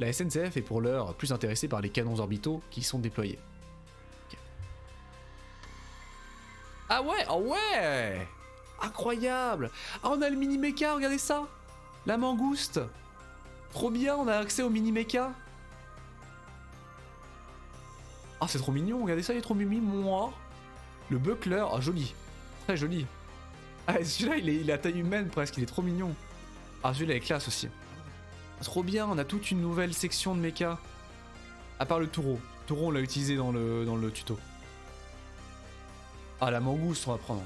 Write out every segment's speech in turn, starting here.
La SNCF est pour l'heure plus intéressée par les canons orbitaux qui y sont déployés. Okay. Ah ouais, ah ouais, incroyable. Ah, on a le mini mecha, regardez ça. La mangouste. Trop bien, on a accès au mini mecha. Ah, c'est trop mignon, regardez ça, il est trop mimi, moi. Le buckler, ah joli, très joli. Ah, celui-là, il est à taille humaine presque, il est trop mignon. Ah, celui-là est classe aussi. Trop bien, on a toute une nouvelle section de mecha. À part le taureau. Le taureau, on l'a utilisé dans le tuto. Ah, la mangouste, on va prendre.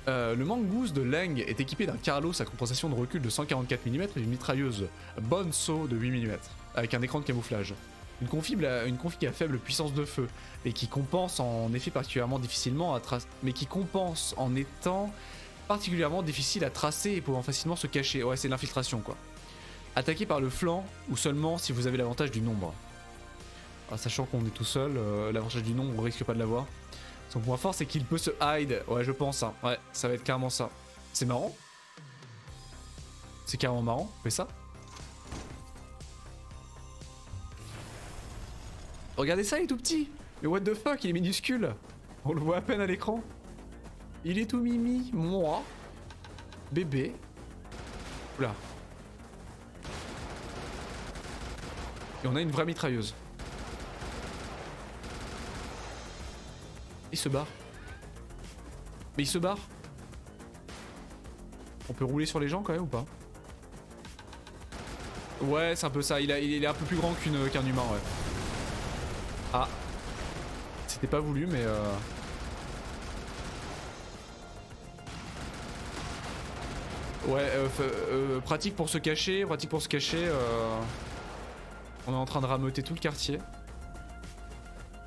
Le mangouste de Leng est équipé d'un Carlos à compensation de recul de 144 mm et d'une mitrailleuse Bonso de 8 mm, avec un écran de camouflage. Une config à faible puissance de feu, et qui compense en effet particulièrement difficilement à tracer, mais qui compense en étant particulièrement difficile à tracer et pouvant facilement se cacher. Ouais, c'est l'infiltration quoi. Attaqué par le flanc ou seulement si vous avez l'avantage du nombre. Ah, sachant qu'on est tout seul, l'avantage du nombre on risque pas de l'avoir. Son point fort c'est qu'il peut se hide. Ouais, je pense hein. Ouais, ça va être carrément ça. C'est marrant. C'est carrément marrant. Fais ça. Regardez ça, il est tout petit. Mais what the fuck, il est minuscule. On le voit à peine à l'écran. Il est tout mimi. Moi. Bébé. Oula. Et on a une vraie mitrailleuse. Il se barre. Mais il se barre. On peut rouler sur les gens quand même ou pas? Ouais, c'est un peu ça. Il est un peu plus grand qu'un humain, ouais. Ah. C'était pas voulu, mais ouais, pratique pour se cacher, pratique pour se cacher. On est en train de rameuter tout le quartier.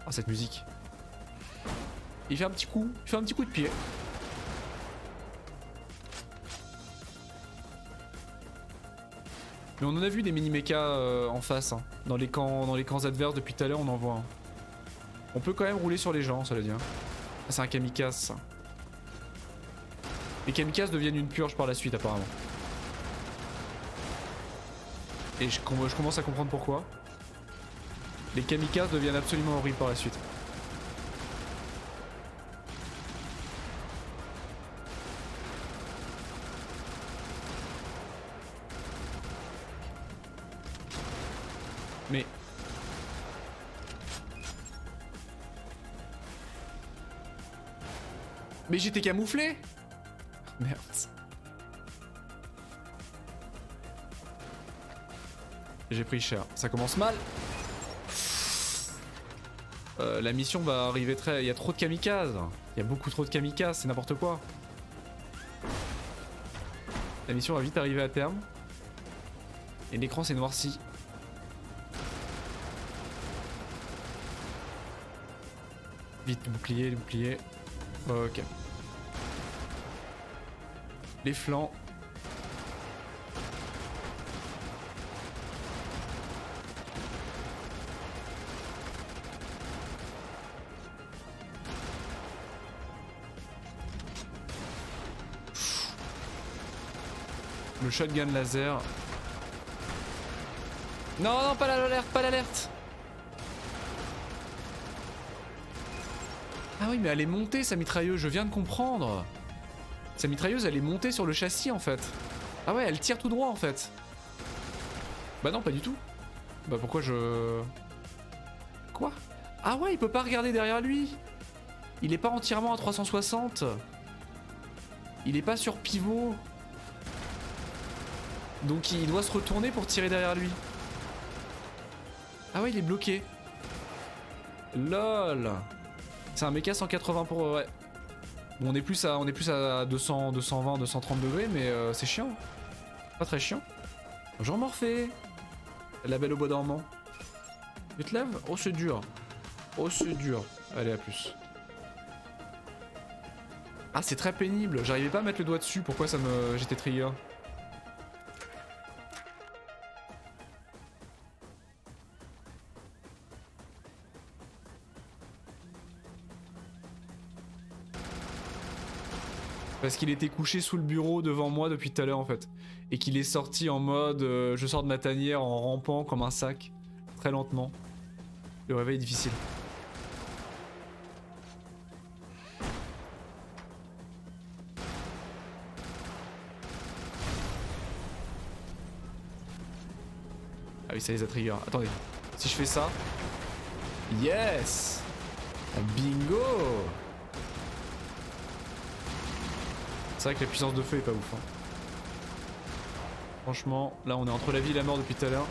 Ah, cette musique. Il fait un petit coup, de pied. Mais on en a vu des mini-mechas en face, hein. Dans les camps adverses depuis tout à l'heure, on en voit un. On peut quand même rouler sur les gens, ça veut dire. Ah, c'est un kamikaze, ça. Les kamikazes deviennent une purge par la suite, apparemment. Et je commence à comprendre pourquoi. Les kamikazes deviennent absolument horribles par la suite. Mais... Mais j'étais camouflé. Merde. J'ai pris cher. Ça commence mal. La mission va arriver très... Il y a trop de kamikazes. Il y a beaucoup trop de kamikazes, c'est n'importe quoi. La mission va vite arriver à terme. Et l'écran s'est noirci. Vite, les boucliers. Ok. Les flancs. Le shotgun laser. Non, non, pas l'alerte, pas l'alerte. Ah oui, mais elle est montée sa mitrailleuse, je viens de comprendre. Sa mitrailleuse, elle est montée sur le châssis en fait. Ah ouais, elle tire tout droit en fait. Bah non, pas du tout. Bah pourquoi je... Quoi? Ah ouais, il peut pas regarder derrière lui. Il est pas entièrement à 360. Il est pas sur pivot. Donc il doit se retourner pour tirer derrière lui. Ah ouais, il est bloqué. LOL. C'est un mecha 180 pour... ouais. Bon, on est plus à 200, 220, 230 degrés, mais c'est chiant. Pas très chiant. Bonjour Morphée. La belle au bois dormant. Tu te lèves? Oh, c'est dur. Oh, c'est dur. Allez, à plus. Ah, c'est très pénible. J'arrivais pas à mettre le doigt dessus. Pourquoi ça me... J'étais trigger. Parce qu'il était couché sous le bureau devant moi depuis tout à l'heure en fait. Et qu'il est sorti en mode je sors de ma tanière en rampant comme un sac. Très lentement. Le réveil est difficile. Ah oui, ça les a trigger. Attendez. Si je fais ça. Yes! Bingo! C'est vrai que la puissance de feu est pas ouf. Hein. Franchement, là on est entre la vie et la mort depuis tout à l'heure.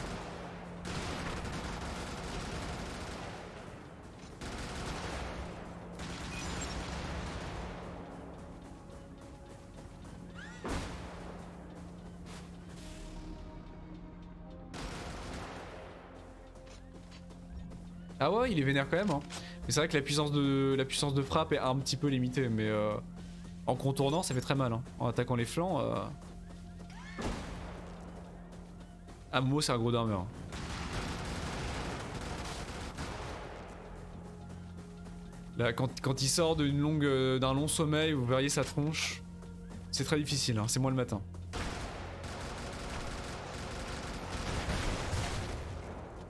Ah ouais, il est vénère quand même. Hein. Mais c'est vrai que la puissance de frappe est un petit peu limitée, mais en contournant ça fait très mal. Hein. En attaquant les flancs. Ah, Momo c'est un gros dormeur. Là, quand il sort d'un long sommeil, vous verriez sa tronche. C'est très difficile, hein. C'est moi le matin.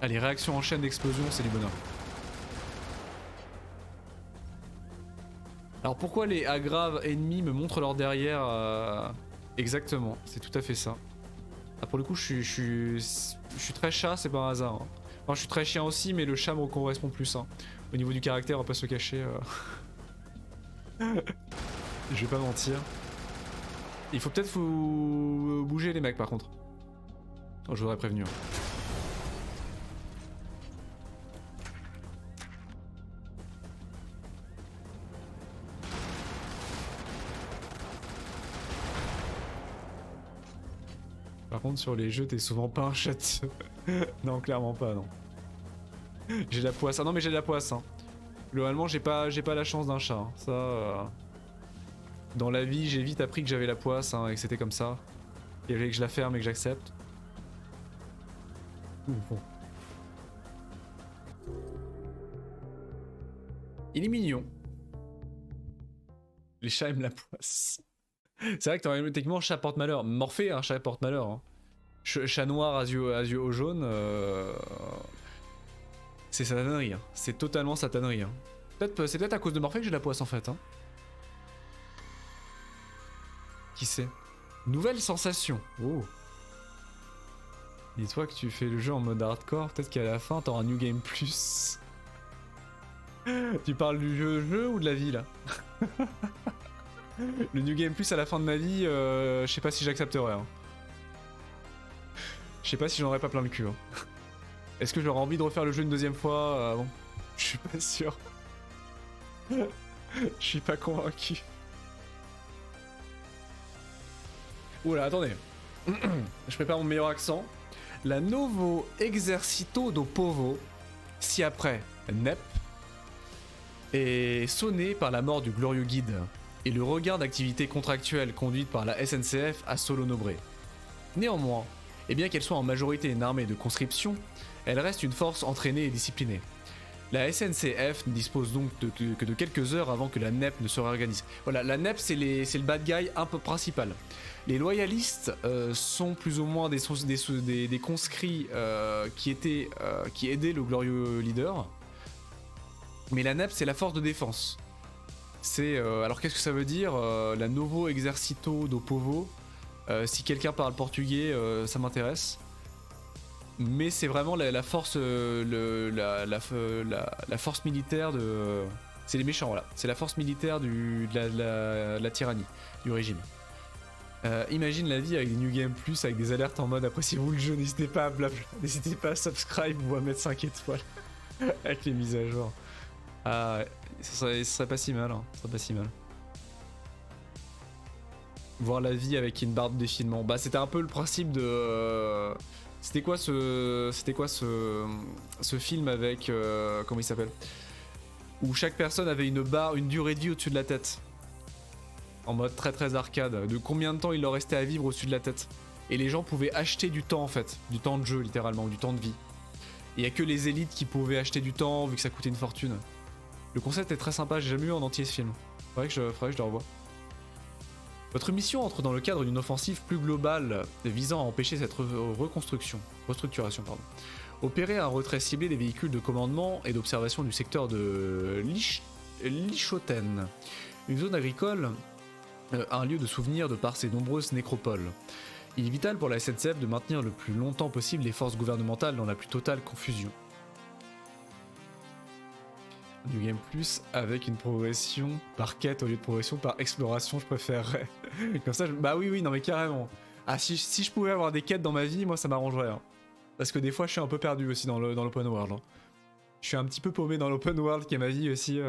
Allez, réaction en chaîne d'explosion, c'est du bonheur. Alors pourquoi les aggraves ennemis me montrent leur derrière Exactement, c'est tout à fait ça. Ah, pour le coup, je suis très chat, c'est pas un hasard. Hein. Enfin, je suis très chien aussi, mais le chat me correspond plus. Hein. Au niveau du caractère, on va pas se le cacher. Je vais pas mentir. Il faut peut-être vous bouger les mecs par contre. Oh, je voudrais prévenir. Par contre sur les jeux t'es souvent pas un chat. Non clairement pas non. J'ai de la poisse. Ah non mais j'ai de la poisse hein. Globalement j'ai pas la chance d'un chat. Hein. Ça dans la vie j'ai vite appris que j'avais la poisse hein, et que c'était comme ça. Il fallait que je la ferme et que j'accepte. Bon. Il est mignon. Les chats aiment la poisse. C'est vrai que techniquement chat porte malheur. Morphée, hein, chat porte malheur. Hein. Chat noir à yeux au jaune. C'est satanerie. Hein. C'est totalement satanerie. Hein. C'est peut-être à cause de Morphée que j'ai la poisse en fait. Hein. Qui sait? Nouvelle sensation. Oh. Dis-toi que tu fais le jeu en mode hardcore. Peut-être qu'à la fin t'auras un New Game Plus. Tu parles du jeu ou de la vie là? Le New Game Plus à la fin de ma vie, je sais pas si j'accepterais. Hein. Je sais pas si j'en aurais pas plein le cul. Hein. Est-ce que j'aurais envie de refaire le jeu une deuxième fois? Bon, je suis pas sûr. Je suis pas convaincu. Oula, attendez. Je prépare mon meilleur accent. La Novo Exercito do Povo, si après NEP, est sonnée par la mort du glorieux guide et le regain d'activité contractuelle conduite par la SNCF à Solonobré. Néanmoins, et bien qu'elle soit en majorité une armée de conscription, elle reste une force entraînée et disciplinée. La SNCF ne dispose donc que de quelques heures avant que la NEP ne se réorganise. Voilà, la NEP c'est le bad guy un peu principal. Les loyalistes sont plus ou moins des conscrits qui aidaient le glorieux leader. Mais la NEP c'est la force de défense. Alors qu'est-ce que ça veut dire la Novo Exercito do Povo. Si quelqu'un parle portugais, ça m'intéresse. Mais c'est vraiment la force, la force militaire de. C'est les méchants, voilà. C'est la force militaire de la tyrannie, du régime. Imagine la vie avec des New Game Plus, avec des alertes en mode appréciez-vous le jeu, n'hésitez pas à blabla, n'hésitez pas à subscribe ou à mettre 5 étoiles avec les mises à jour. Ah ouais, ça serait pas si mal, hein. Ça serait pas si mal. Voir la vie avec une barre de défilement. Bah c'était un peu le principe de... C'était quoi ce film avec... comment il s'appelle? Où chaque personne avait une durée de vie au-dessus de la tête. En mode très très arcade. De combien de temps il leur restait à vivre au-dessus de la tête. Et les gens pouvaient acheter du temps en fait. Du temps de jeu littéralement, du temps de vie. Il y a que les élites qui pouvaient acheter du temps vu que ça coûtait une fortune. Le concept est très sympa, j'ai jamais vu en entier ce film. Faudrait que je le revoie. Votre mission entre dans le cadre d'une offensive plus globale visant à empêcher cette restructuration. Opérer un retrait ciblé des véhicules de commandement et d'observation du secteur de Lichoten, une zone agricole, un lieu de souvenir de par ses nombreuses nécropoles. Il est vital pour la SNCF de maintenir le plus longtemps possible les forces gouvernementales dans la plus totale confusion. New Game Plus avec une progression par quête au lieu de progression par exploration, je préférerais. Comme ça, bah oui, non mais carrément. Ah, si je pouvais avoir des quêtes dans ma vie, moi ça m'arrangerait. Hein. Parce que des fois, je suis un peu perdu aussi dans l'open world. Hein. Je suis un petit peu paumé dans l'open world qui est ma vie aussi.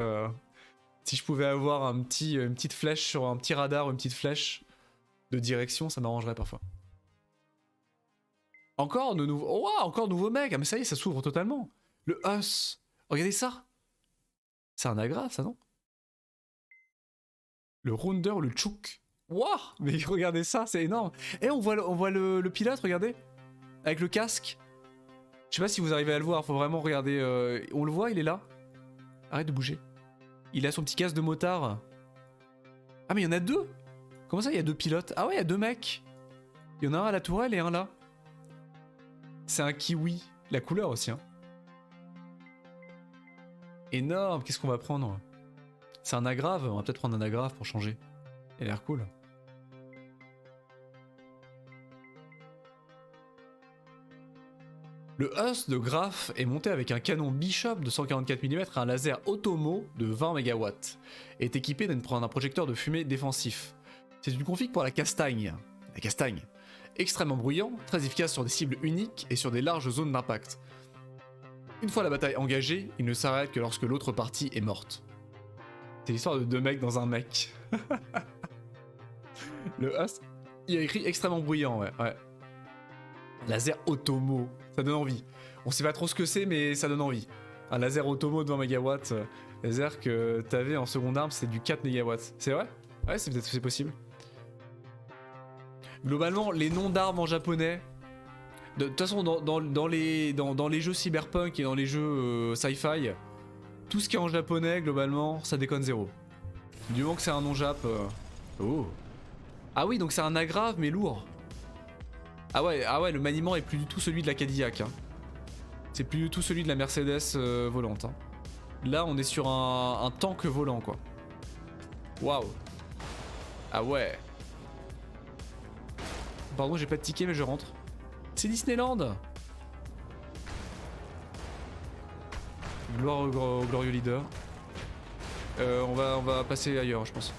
Si je pouvais avoir une petite flèche sur un petit radar, une petite flèche de direction, ça m'arrangerait parfois. Encore de nouveaux... Oh, wow, encore de nouveaux mecs. Ah mais ça y est, ça s'ouvre totalement. Le Us. Regardez ça. C'est un agrafe, ça, non? Le Rounder, le Chouk. Waouh. Mais regardez ça, c'est énorme. Et on voit le pilote, regardez. Avec le casque. Je sais pas si vous arrivez à le voir, faut vraiment regarder. On le voit, il est là. Arrête de bouger. Il a son petit casque de motard. Ah mais il y en a deux. Comment ça, il y a deux pilotes? Ah ouais, il y a deux mecs. Il y en a un à la tourelle et un là. C'est un kiwi. La couleur aussi, hein. Énorme, qu'est-ce qu'on va prendre? C'est un agrave, on va peut-être prendre un agrave pour changer. Il a l'air cool. Le Us de Graf est monté avec un canon Bishop de 144 mm et un laser Automo de 20 MW. Et est équipé d'un projecteur de fumée défensif. C'est une config pour la castagne. La castagne. Extrêmement bruyant, très efficace sur des cibles uniques et sur des larges zones d'impact. Une fois la bataille engagée, il ne s'arrête que lorsque l'autre partie est morte. C'est l'histoire de deux mecs dans un mec. Le Us, il a écrit extrêmement bruyant, ouais. Laser Automo, ça donne envie. On sait pas trop ce que c'est, mais ça donne envie. Un laser Automo de 20 MW, laser que t'avais en seconde arme, c'est du 4 MW. C'est vrai? Ouais, c'est peut-être possible. Globalement, les noms d'armes en japonais... De toute façon, dans les jeux cyberpunk et dans les jeux sci-fi, tout ce qui est en japonais, globalement, ça déconne zéro. Du moment que c'est un nom jap... Oh. Ah oui, donc c'est un agrave, mais lourd. Ah ouais, le maniement est plus du tout celui de la Cadillac. Hein. C'est plus du tout celui de la Mercedes volante. Hein. Là, on est sur un tank volant, quoi. Waouh. Ah ouais. Pardon, j'ai pas de ticket, mais je rentre. C'est Disneyland. Gloire au glorieux leader. On va passer ailleurs, je pense.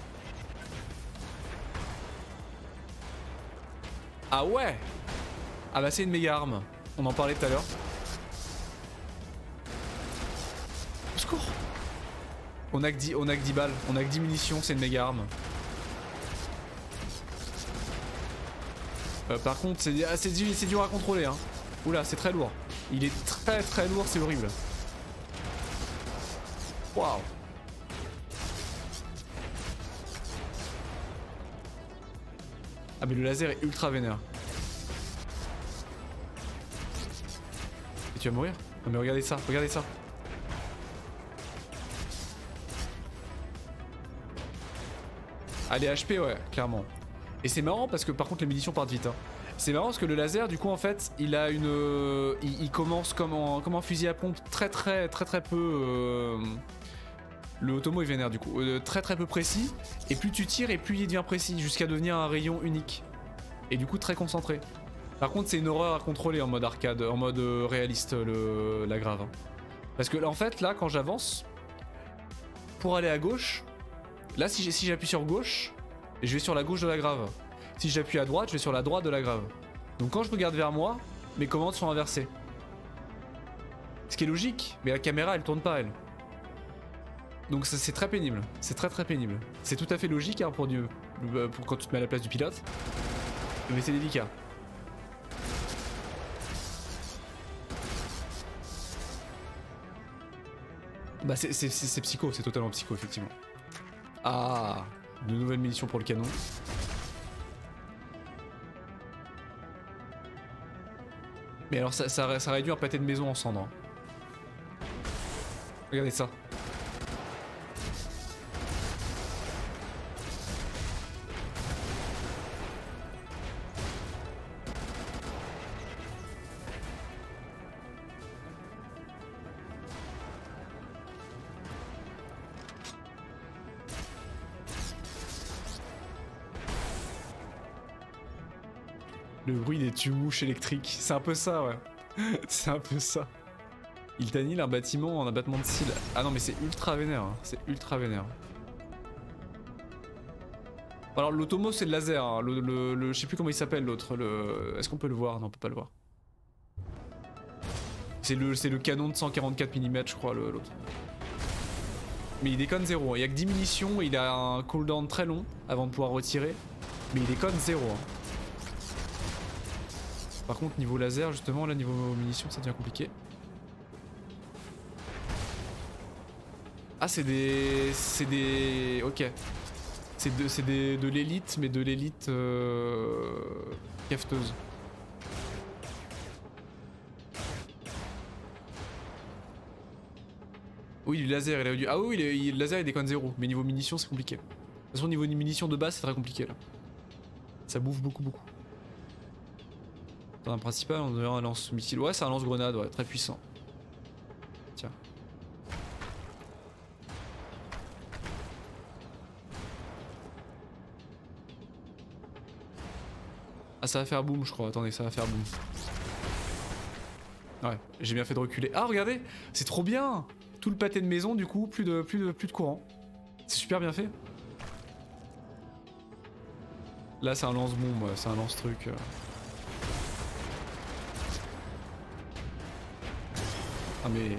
Ah ouais. Ah bah c'est une méga arme. On en parlait tout à l'heure. Au secours. On a que 10 balles. On a que 10 munitions, c'est une méga arme. Par contre, c'est dur à contrôler. Hein. Oula, c'est très lourd. Il est très lourd, c'est horrible. Waouh. Ah mais le laser est ultra vénère. Et tu vas mourir? Non mais regardez ça, regardez ça. Ah les HP ouais, clairement. Et c'est marrant parce que par contre les munitions partent vite. Hein. C'est marrant parce que le laser du coup en fait il a une... il commence comme un fusil à pompe très peu... Le Automo est vénère du coup, très peu précis. Et plus tu tires et plus il devient précis jusqu'à devenir un rayon unique. Et du coup très concentré. Par contre c'est une horreur à contrôler en mode arcade, en mode réaliste la grave. Hein. Parce que en fait là quand j'avance, pour aller à gauche, là si j'appuie sur gauche, je vais sur la gauche de la grave. Si j'appuie à droite, je vais sur la droite de la grave. Donc quand je regarde vers moi, mes commandes sont inversées. Ce qui est logique, mais la caméra elle tourne pas elle. Donc c'est très pénible, c'est très pénible. C'est tout à fait logique hein, pour quand tu te mets à la place du pilote. Mais c'est délicat. Bah c'est psycho, c'est totalement psycho effectivement. Ah, de nouvelles munitions pour le canon. Mais alors ça réduit un pâté de maison en cendres. Regardez ça. Le bruit des tue-mouches électriques. C'est un peu ça, ouais. C'est un peu ça. Il t'annule un bâtiment en abattement de cils. Ah non, mais c'est ultra vénère. Hein. C'est ultra vénère. Alors, l'automo, c'est le laser. Hein. Je sais plus comment il s'appelle l'autre. Est-ce qu'on peut le voir? Non, on peut pas le voir. C'est le canon de 144 mm, je crois, l'autre. Mais il déconne zéro. Il y a que 10 munitions et il a un cooldown très long avant de pouvoir retirer. Mais il déconne zéro. Hein. Par contre, niveau laser, justement, là, niveau munitions, ça devient compliqué. Ah, c'est des... Ok. C'est de l'élite, mais de l'élite... cafeteuse. Oui, le laser, il a eu... Ah oui, le laser, il déconne zéro. Mais niveau munitions, c'est compliqué. De toute façon, niveau munitions de base, c'est très compliqué, là. Ça bouffe beaucoup. Dans un principal, on dirait un lance-missile. Ouais, c'est un lance-grenade, ouais, très puissant. Tiens. Ah, ça va faire boum, je crois. Attendez, ça va faire boum. Ouais, j'ai bien fait de reculer. Ah, regardez, c'est trop bien. Tout le pâté de maison, du coup, plus de courant. C'est super bien fait. Là, c'est un lance-bombe, c'est un lance-truc. Ah, mais...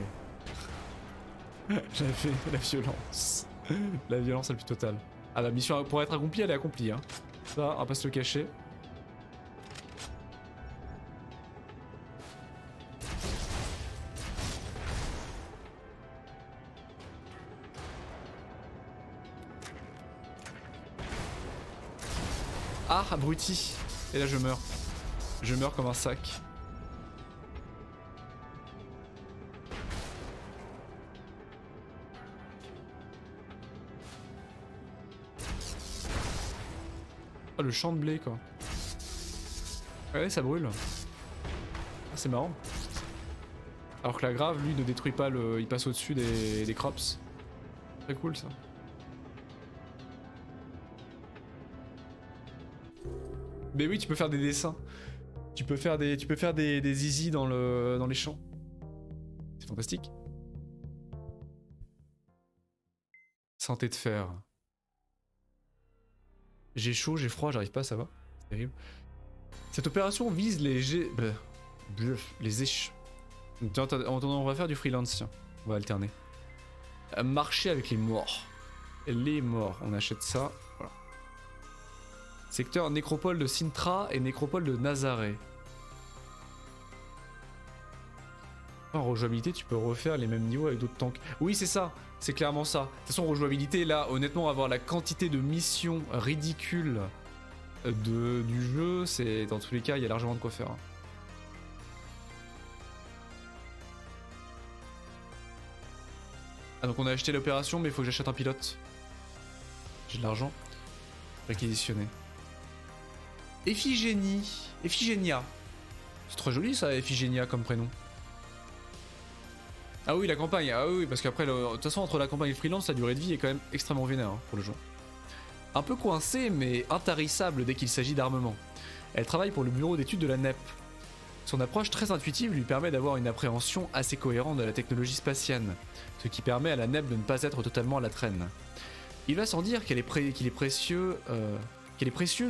J'avais fait la violence. La violence la plus totale. Ah, la mission pour être accomplie, elle est accomplie. Hein. Ça, on va pas se le cacher. Ah, abruti. Et là, je meurs. Je meurs comme un sac. Oh, le champ de blé, quoi. Ouais, ça brûle. Ah, c'est marrant. Alors que la grave, lui, ne détruit pas le... Il passe au-dessus des crops. Très cool, ça. Mais oui, tu peux faire des dessins. Tu peux faire des zizi dans les champs. C'est fantastique. Santé de fer. J'ai chaud, j'ai froid, j'arrive pas, ça va. C'est terrible. Cette opération vise les éches. On va faire du freelance, tiens. On va alterner. Marcher avec les morts. Les morts, on achète ça. Voilà. Secteur nécropole de Sintra et nécropole de Nazaré. En rejouabilité, tu peux refaire les mêmes niveaux avec d'autres tanks. Oui, c'est ça, c'est clairement ça. De toute façon, rejouabilité, là, honnêtement, avoir la quantité de missions ridicules du jeu, c'est dans tous les cas, il y a largement de quoi faire. Hein. Ah, donc on a acheté l'opération, mais il faut que j'achète un pilote. J'ai de l'argent. Réquisitionner. Ephigénie. Ephigénia. C'est trop joli ça, Ephigénia comme prénom. Ah oui, la campagne. Ah oui, parce qu'après, de toute façon, entre la campagne et le freelance, la durée de vie est quand même extrêmement vénère hein, pour le jeu. Un peu coincée, mais intarissable dès qu'il s'agit d'armement. Elle travaille pour le bureau d'études de la NEP. Son approche très intuitive lui permet d'avoir une appréhension assez cohérente de la technologie spatiale, ce qui permet à la NEP de ne pas être totalement à la traîne. Il va sans dire qu'elle est précieuse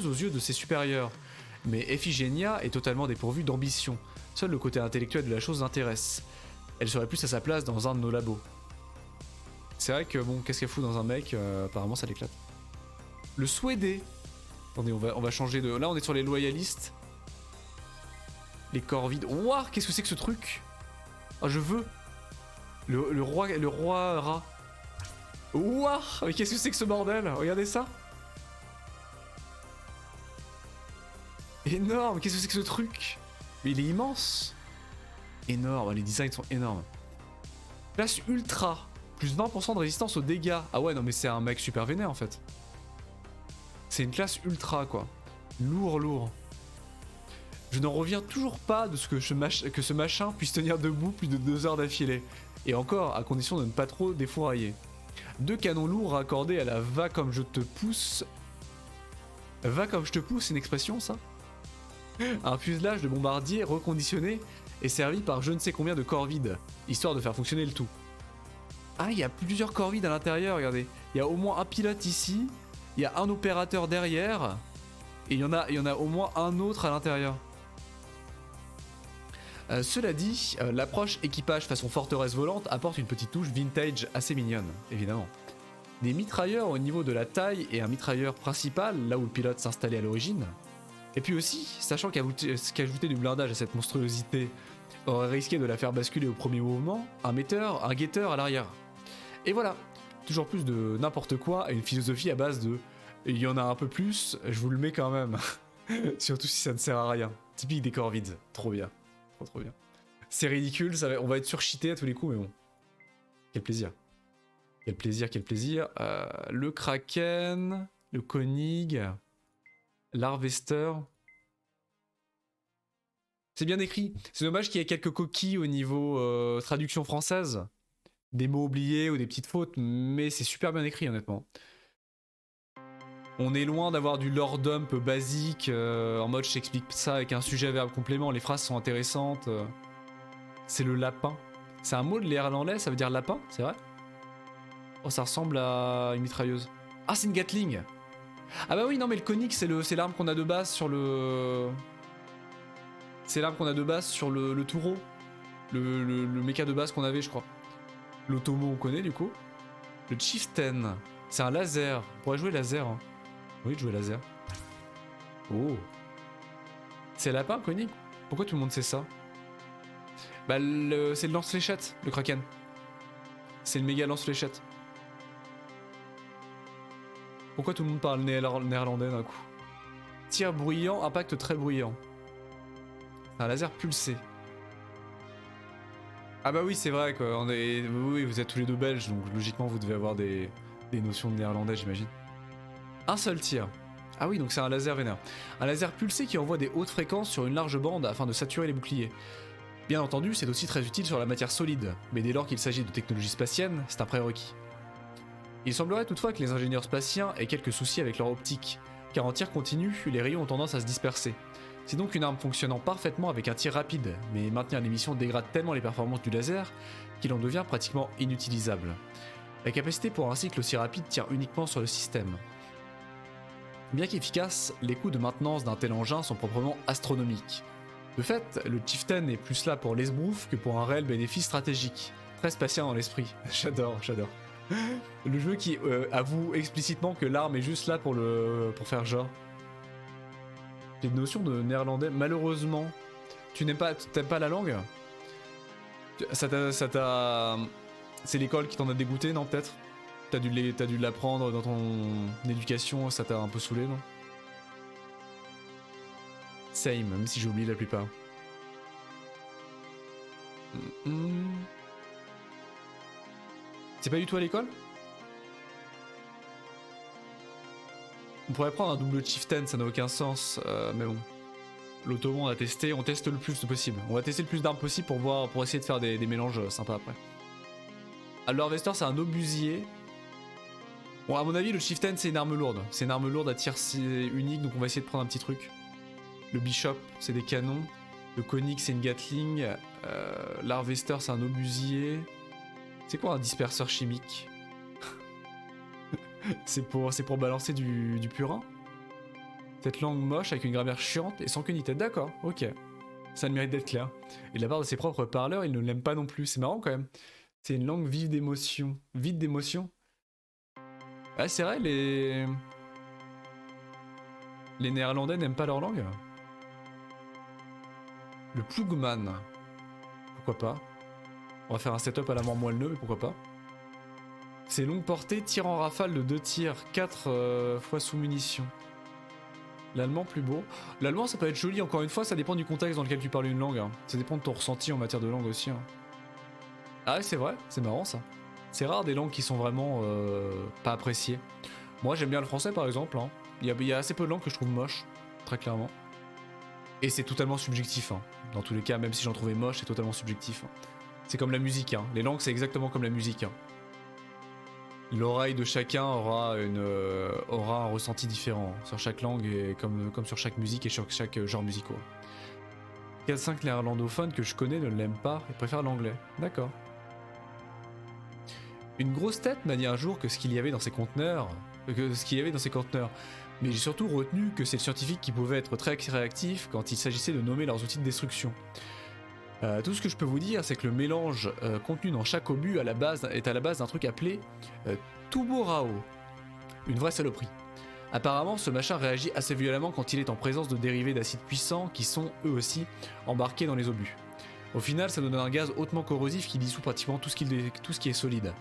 aux yeux de ses supérieurs, mais Ephigénia est totalement dépourvue d'ambition. Seul le côté intellectuel de la chose l'intéresse. Elle serait plus à sa place dans un de nos labos. C'est vrai que bon, qu'est-ce qu'elle fout dans un mec apparemment ça l'éclate. Le Suédé. Attendez, on va changer de... Là on est sur les loyalistes. Les corps vides. Ouah, qu'est-ce que c'est que ce truc? Oh, je veux. Le roi rat. Ouah, mais qu'est-ce que c'est que ce bordel? Regardez ça. Énorme, qu'est-ce que c'est que ce truc? Mais il est immense. Énorme, les designs sont énormes. Classe ultra, plus 20% de résistance aux dégâts. Ah ouais, non mais c'est un mec super vénère en fait. C'est une classe ultra quoi. Lourd. Je n'en reviens toujours pas de ce que ce machin puisse tenir debout plus de 2 heures d'affilée. Et encore, à condition de ne pas trop défourailler. 2 canons lourds raccordés à la va comme je te pousse. Va comme je te pousse, c'est une expression ça? Un fuselage de bombardier reconditionné est servi par je ne sais combien de corps vides, histoire de faire fonctionner le tout. Ah, il y a plusieurs corps vides à l'intérieur, regardez. Il y a au moins un pilote ici, il y a un opérateur derrière, et il y en a au moins un autre à l'intérieur. Cela dit, l'approche équipage façon forteresse volante apporte une petite touche vintage assez mignonne, évidemment. Des mitrailleurs au niveau de la taille et un mitrailleur principal, là où le pilote s'installait à l'origine. Et puis aussi, sachant qu'ajouter du blindage à cette monstruosité aurait risqué de la faire basculer au premier mouvement, un guetteur à l'arrière. Et voilà, toujours plus de n'importe quoi et une philosophie à base de il y en a un peu plus, je vous le mets quand même. Surtout si ça ne sert à rien. Typique des corps vides, trop bien. Trop bien. C'est ridicule, on va être surcheaté à tous les coups, mais bon. Quel plaisir. Quel plaisir, quel plaisir. Le Kraken, le Koenig, l'Harvester. C'est bien écrit. C'est dommage qu'il y ait quelques coquilles au niveau traduction française. Des mots oubliés ou des petites fautes, mais c'est super bien écrit, honnêtement. On est loin d'avoir du lore dump basique, en mode je t'explique ça avec un sujet verbe complément, les phrases sont intéressantes. C'est le lapin. C'est un mot de néerlandais, ça veut dire lapin, c'est vrai? Oh, ça ressemble à une mitrailleuse. Ah, c'est une Gatling! Ah bah oui, non mais le Koenig c'est l'arme qu'on a de base sur le... C'est l'arme qu'on a de base sur le taureau. Le méca de base qu'on avait, je crois. L'Otomo on connaît du coup. Le Chieftain, c'est un laser. On pourrait jouer laser, hein. Oui, jouer laser. Oh. C'est lapin, Koenig? Pourquoi tout le monde sait ça? Bah, c'est le lance-fléchette, le Kraken. C'est le méga lance-fléchette. Pourquoi tout le monde parle néerlandais d'un coup? Tir bruyant, impact très bruyant. C'est un laser pulsé. Ah bah oui, c'est vrai quoi. Oui, vous êtes tous les deux belges, donc logiquement vous devez avoir des notions de néerlandais, j'imagine. Un seul tir. Ah oui, donc c'est un laser vénère. Un laser pulsé qui envoie des hautes fréquences sur une large bande afin de saturer les boucliers. Bien entendu, c'est aussi très utile sur la matière solide, mais dès lors qu'il s'agit de technologie spatienne, c'est un prérequis. Il semblerait toutefois que les ingénieurs spatiens aient quelques soucis avec leur optique, car en tir continu, les rayons ont tendance à se disperser. C'est donc une arme fonctionnant parfaitement avec un tir rapide, mais maintenir l'émission dégrade tellement les performances du laser qu'il en devient pratiquement inutilisable. La capacité pour un cycle aussi rapide tient uniquement sur le système. Bien qu'efficaces, les coûts de maintenance d'un tel engin sont proprement astronomiques. De fait, le Chieftain est plus là pour l'esbrouf que pour un réel bénéfice stratégique. Très spatial dans l'esprit. J'adore. Le jeu qui avoue explicitement que l'arme est juste là pour faire genre. J'ai une notion de néerlandais, malheureusement. T'aimes pas la langue? Ça t'a... C'est l'école qui t'en a dégoûté, non, peut-être? T'as dû l'apprendre dans ton éducation, ça t'a un peu saoulé, non? Same, même si j'ai oublié la plupart. C'est pas du tout à l'école? On pourrait prendre un double Chieftain, ça n'a aucun sens, mais bon. L'Otomo on a testé, on teste le plus possible. On va tester le plus d'armes possible pour essayer de faire des mélanges sympas après. Alors Harvester c'est un obusier. Bon à mon avis le Chieftain c'est une arme lourde. C'est une arme lourde à tir unique donc on va essayer de prendre un petit truc. Le Bishop c'est des canons. Le Koenig c'est une Gatling. L'Harvester c'est un obusier. C'est quoi un disperseur chimique? C'est pour balancer du purin? Cette langue moche avec une grammaire chiante et sans queue ni tête, d'accord, ok. Ça a le mérite d'être clair. Et de la part de ses propres parleurs, ils ne l'aiment pas non plus, c'est marrant quand même. C'est une langue vive d'émotion. Vide d'émotion. Ah c'est vrai, les Néerlandais n'aiment pas leur langue. Le Plugman. Pourquoi pas? On va faire un setup à la mort moelleux, mais pourquoi pas? C'est longue portée, tir en rafale de 2 tirs, 4 fois sous munition. L'allemand plus beau. L'allemand ça peut être joli, encore une fois, ça dépend du contexte dans lequel tu parles une langue. Hein. Ça dépend de ton ressenti en matière de langue aussi. Hein. Ah ouais, c'est vrai, c'est marrant ça. C'est rare des langues qui sont vraiment pas appréciées. Moi j'aime bien le français par exemple. Hein. Il y a assez peu de langues que je trouve moches, très clairement. Et c'est totalement subjectif. Hein. Dans tous les cas, même si j'en trouvais moche, c'est totalement subjectif. Hein. C'est comme la musique. Hein. Les langues c'est exactement comme la musique. Hein. l'oreille de chacun aura un ressenti différent sur chaque langue et comme sur chaque musique et sur chaque genre musical. 4-5 néerlandophones que je connais ne l'aiment pas et préfèrent l'anglais. D'accord. Une grosse tête m'a dit un jour que ce qu'il y avait dans ces conteneurs, mais j'ai surtout retenu que c'est le scientifique qui pouvait être très réactif quand il s'agissait de nommer leurs outils de destruction. Tout ce que je peux vous dire, c'est que le mélange contenu dans chaque obus est à la base d'un truc appelé Tuborao. Une vraie saloperie. Apparemment, ce machin réagit assez violemment quand il est en présence de dérivés d'acides puissants qui sont, eux aussi, embarqués dans les obus. Au final, ça donne un gaz hautement corrosif qui dissout pratiquement tout ce qui est solide.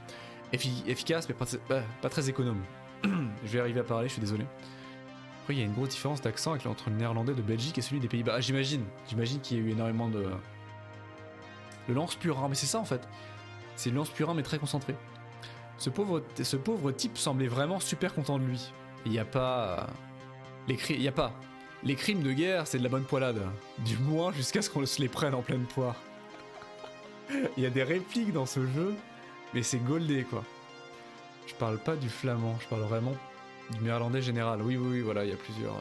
Efficace, mais pas très économe. Je vais arriver à parler, je suis désolé. Après, il y a une grosse différence d'accent entre le néerlandais de Belgique et celui des Pays-Bas. Ah, j'imagine qu'il y a eu énormément de... Le lance purin, mais c'est ça en fait. C'est le lance purin, mais très concentré. Ce pauvre type semblait vraiment super content de lui. Il n'y a pas... Les crimes de guerre, c'est de la bonne poilade. Du moins jusqu'à ce qu'on se les prenne en pleine poire. Il y a des répliques dans ce jeu, mais c'est goldé quoi. Je parle pas du flamand, je parle vraiment du néerlandais général. Oui, voilà, il y a plusieurs...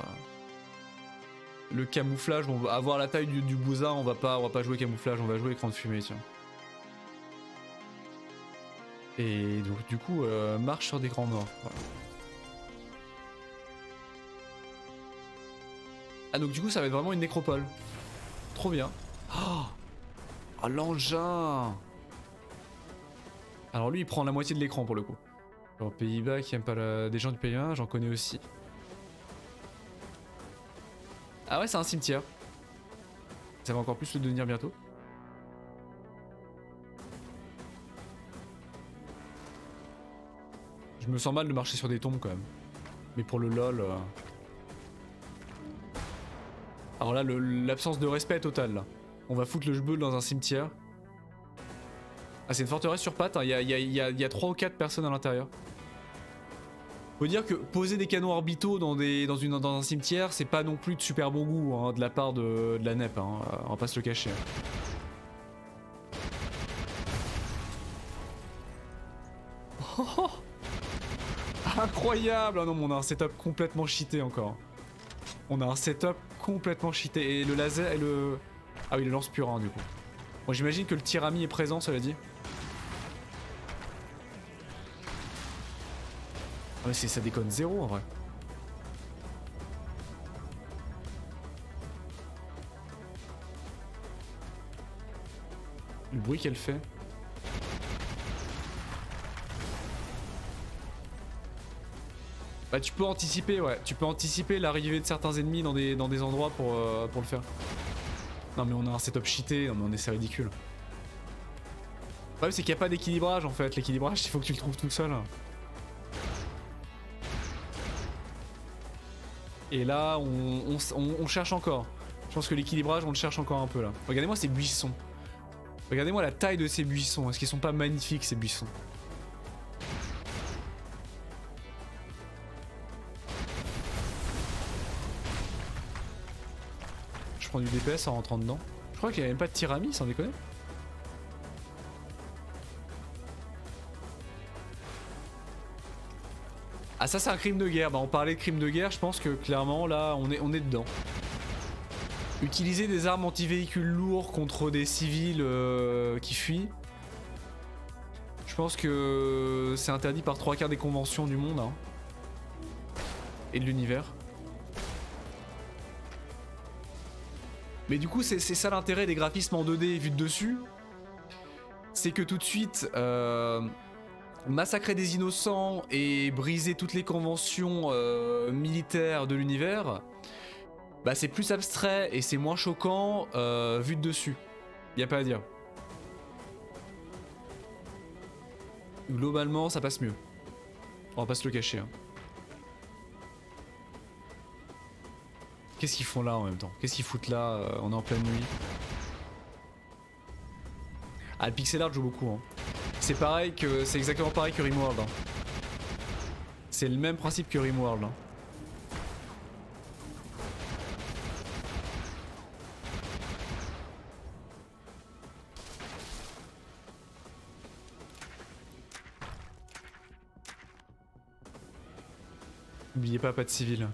Le camouflage, on va avoir la taille du bousard, on va pas jouer camouflage, on va jouer écran de fumée, tiens. Et donc du coup, marche sur des grands morts. Voilà. Ah donc du coup ça va être vraiment une nécropole. Trop bien. Oh l'engin. Alors lui il prend la moitié de l'écran pour le coup. Genre Pays-Bas qui aiment pas des gens du Pays-Bas, j'en connais aussi. Ah ouais c'est un cimetière. Ça va encore plus le devenir bientôt. Je me sens mal de marcher sur des tombes quand même. Mais pour le lol... Alors là, l'absence de respect totale là. On va foutre le jeu dans un cimetière. Ah, c'est une forteresse sur pattes, hein. Il y a 3 ou 4 personnes à l'intérieur. Faut dire que poser des canons orbitaux dans un cimetière, c'est pas non plus de super bon goût hein, de la part de la NEP, hein. On va pas se le cacher. Oh, incroyable! Ah non, mais on a un setup complètement cheaté encore. On a un setup complètement cheaté. Et le laser et le... Ah oui, le lance purin du coup. Bon, j'imagine que le tirami est présent, cela dit. Ah mais ça déconne zéro en vrai. Le bruit qu'elle fait. Bah tu peux anticiper, ouais. Tu peux anticiper l'arrivée de certains ennemis dans des endroits pour le faire. Non mais on a un setup cheaté, non mais c'est ridicule. Le problème c'est qu'il n'y a pas d'équilibrage en fait. L'équilibrage il faut que tu le trouves tout seul. Et là on cherche encore. Je pense que l'équilibrage on le cherche encore un peu là. Regardez-moi ces buissons. Regardez-moi la taille de ces buissons. Est-ce qu'ils sont pas magnifiques ces buissons? Je prends du DPS en rentrant dedans. Je crois qu'il n'y a même pas de tirami, sans déconner. Ah ça c'est un crime de guerre, bah on parlait de crime de guerre, je pense que clairement là on est dedans. Utiliser des armes anti-véhicules lourds contre des civils qui fuient. Je pense que c'est interdit par 3/4 des conventions du monde hein. Et de l'univers. Mais du coup c'est ça l'intérêt des graphismes en 2D vus de dessus. C'est que tout de suite massacrer des innocents et briser toutes les conventions militaires de l'univers, bah c'est plus abstrait et c'est moins choquant vu de dessus. Y a pas à dire. Globalement ça passe mieux. On va pas se le cacher hein. Qu'est-ce qu'ils font là en même temps? Qu'est-ce qu'ils foutent là? On est en pleine nuit. Ah le pixel art joue beaucoup hein. C'est pareil que... c'est exactement pareil que Rimworld hein. C'est le même principe que Rimworld hein. N'oubliez pas de civils.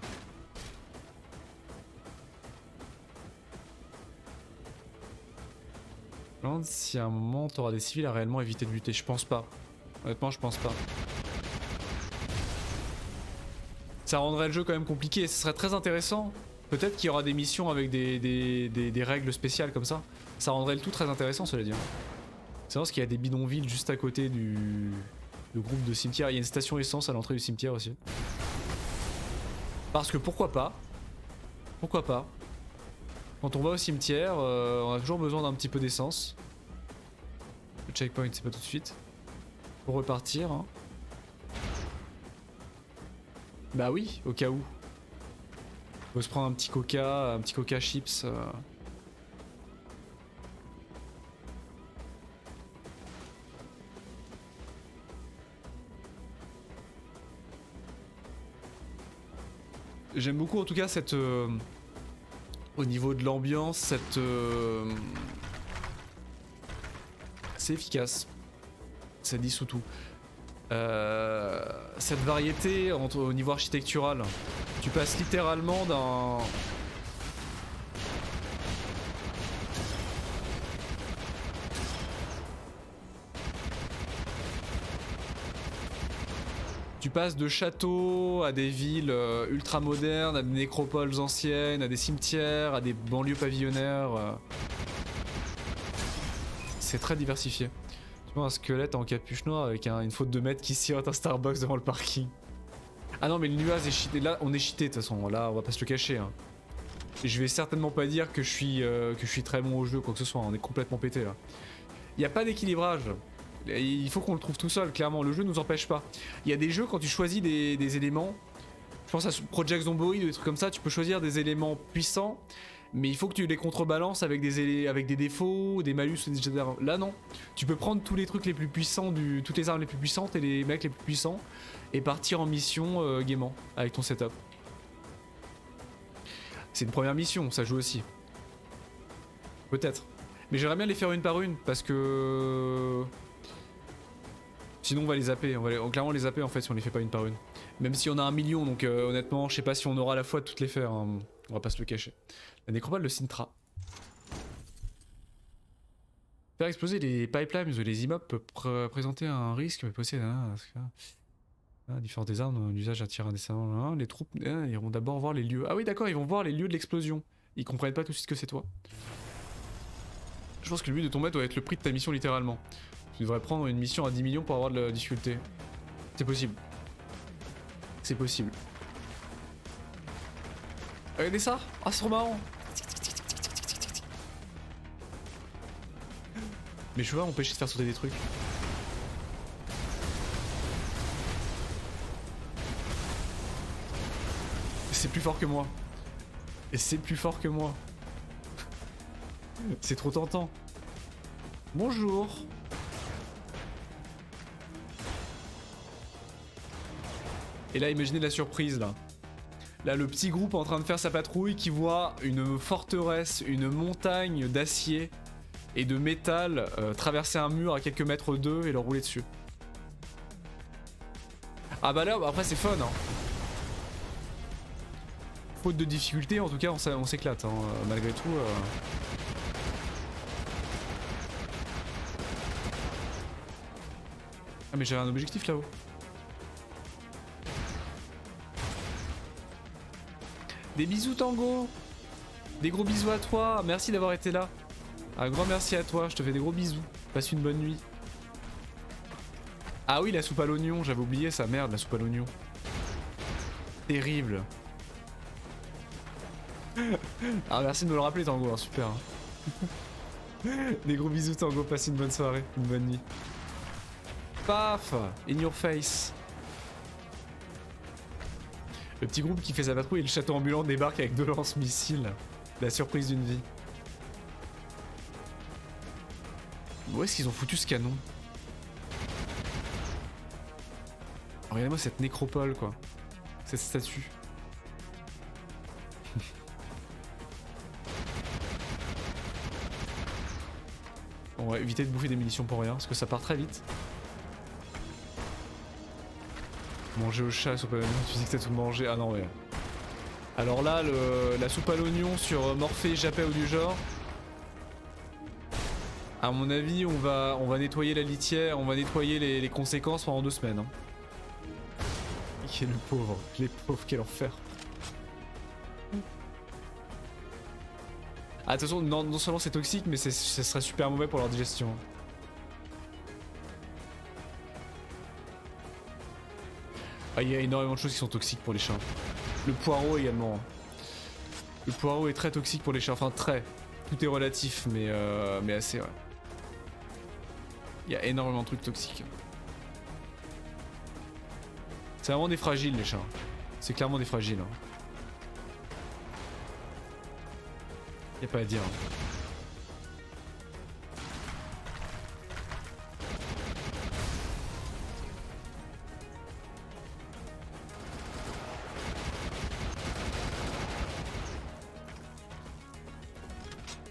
Je me demande si à un moment t'auras des civils à réellement éviter de buter. Je pense pas. Honnêtement, je pense pas. Ça rendrait le jeu quand même compliqué. Ce serait très intéressant. Peut-être qu'il y aura des missions avec des règles spéciales comme ça. Ça rendrait le tout très intéressant, cela dit. C'est vrai parce qu'il y a des bidonvilles juste à côté du groupe de cimetière. Il y a une station essence à l'entrée du cimetière aussi. Parce que pourquoi pas? Pourquoi pas? Quand on va au cimetière, on a toujours besoin d'un petit peu d'essence. Le checkpoint, c'est pas tout de suite. Pour repartir. Hein. Bah oui, au cas où. On peut se prendre un petit coca chips. J'aime beaucoup en tout cas cette... au niveau de l'ambiance, cette... c'est efficace. Ça dissout tout. Cette variété au niveau architectural. Tu passes littéralement d'un... Tu passes de châteaux à des villes ultra modernes, à des nécropoles anciennes, à des cimetières, à des banlieues pavillonnaires. C'est très diversifié. Tu vois un squelette en capuche noire avec une faute de maître qui sirote un Starbucks devant le parking. Ah non mais le nuage est cheaté, là on est cheaté de toute façon, là on va pas se le cacher. Hein. Et je vais certainement pas dire que je suis très bon au jeu quoi que ce soit, on est complètement pété là. Il n'y a pas d'équilibrage. Il faut qu'on le trouve tout seul, clairement, le jeu nous empêche pas. Il y a des jeux quand tu choisis des éléments, je pense à Project Zomboid ou des trucs comme ça, tu peux choisir des éléments puissants, mais il faut que tu les contrebalances avec des défauts, des malus, etc. Là non, tu peux prendre tous les trucs les plus puissants, toutes les armes les plus puissantes et les mecs les plus puissants, et partir en mission gaiement, avec ton setup. C'est une première mission, ça joue aussi. Peut-être. Mais j'aimerais bien les faire une par une, parce que... Sinon on va les zapper, on va clairement les zapper en fait si on les fait pas une par une. Même si on a 1 million, donc honnêtement je sais pas si on aura la foi de toutes les faire, hein. On va pas se le cacher. La nécropole de Sintra. Faire exploser les pipelines ou les immeubles peut présenter un risque, mais possible. Différence des armes, l'usage attire indécemment. Les troupes iront d'abord voir les lieux. Ah oui d'accord, ils vont voir les lieux de l'explosion. Ils comprennent pas tout de suite que c'est toi. Je pense que le but de ton maître doit être le prix de ta mission littéralement. Tu devrais prendre une mission à 10 millions pour avoir de la difficulté. C'est possible. C'est possible. Regardez ça. Ah, c'est trop marrant. Mes chevaux m'empêchent de faire sauter des trucs. C'est plus fort que moi. Et c'est plus fort que moi. C'est trop tentant. Bonjour. Et là, imaginez la surprise, là. Là, le petit groupe en train de faire sa patrouille qui voit une forteresse, une montagne d'acier et de métal traverser un mur à quelques mètres d'eux et leur rouler dessus. Ah bah là, après c'est fun, hein. Faute de difficulté, en tout cas, on s'éclate, hein, malgré tout. Ah mais j'avais un objectif là-haut. Des bisous Tango. Des gros bisous à toi, merci d'avoir été là. Un grand merci à toi, je te fais des gros bisous. Passe une bonne nuit. Ah oui, la soupe à l'oignon, j'avais oublié ça, merde, la soupe à l'oignon. Terrible. Ah merci de me le rappeler Tango, hein, super. Hein. Des gros bisous Tango, passe une bonne soirée, une bonne nuit. Paf, in your face. Le petit groupe qui fait sa patrouille et le château ambulant débarque avec 2 lance-missiles. La surprise d'une vie. Où est-ce qu'ils ont foutu ce canon? Regardez-moi cette nécropole quoi. Cette statue. On va éviter de bouffer des munitions pour rien parce que ça part très vite. Manger au chat, soupe à l'oignon, tu dis que t'as tout mangé. Ah non, ouais. Alors là, la soupe à l'oignon sur Morphée, Japet ou du genre. À mon avis, on va nettoyer la litière, on va nettoyer les conséquences pendant 2 semaines. Hein. Quel pauvre, les pauvres, quel enfer. Ah, de toute façon, non seulement c'est toxique, mais ce serait super mauvais pour leur digestion. Ah, il y a énormément de choses qui sont toxiques pour les chats. Le poireau également. Le poireau est très toxique pour les chats, enfin très. Tout est relatif, mais assez, ouais. Il y a énormément de trucs toxiques. C'est vraiment des fragiles les chats. C'est clairement des fragiles. Hein. Y a pas à dire.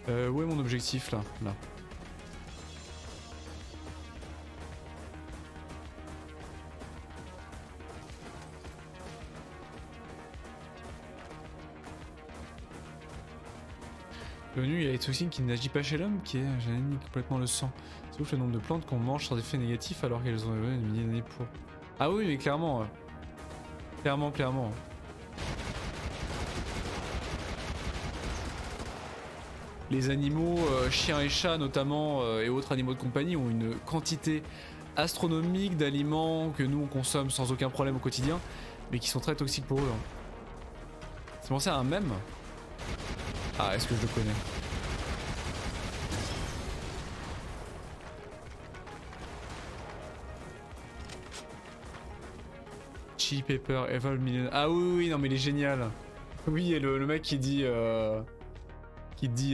Où est mon objectif là? Là. Il y a les toxines qui n'agissent pas chez l'homme, qui est complètement le sang. C'est ouf le nombre de plantes qu'on mange sans effet négatif alors qu'elles ont une milliers d'années pour. Ah oui, mais clairement. Clairement. Les animaux, chiens et chats notamment, et autres animaux de compagnie ont une quantité astronomique d'aliments que nous on consomme sans aucun problème au quotidien, mais qui sont très toxiques pour eux. Hein. C'est pensé à un mème. Ah, est-ce que je le connais? Chili Pepper, Evolve Million. Ah oui, non mais il est génial. Oui, et le mec qui dit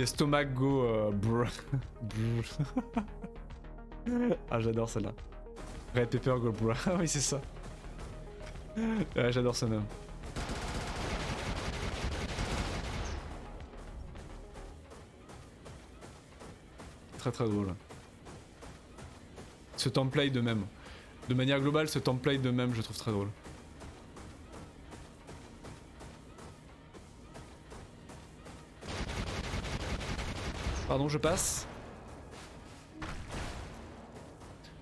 stomach go brr. Ah, j'adore celle-là. Red Pepper go brr. Ah oui, c'est ça. Ouais, j'adore ce nom. Très drôle. Ce template de même. De manière globale, ce template de même, je trouve très drôle. Pardon, je passe.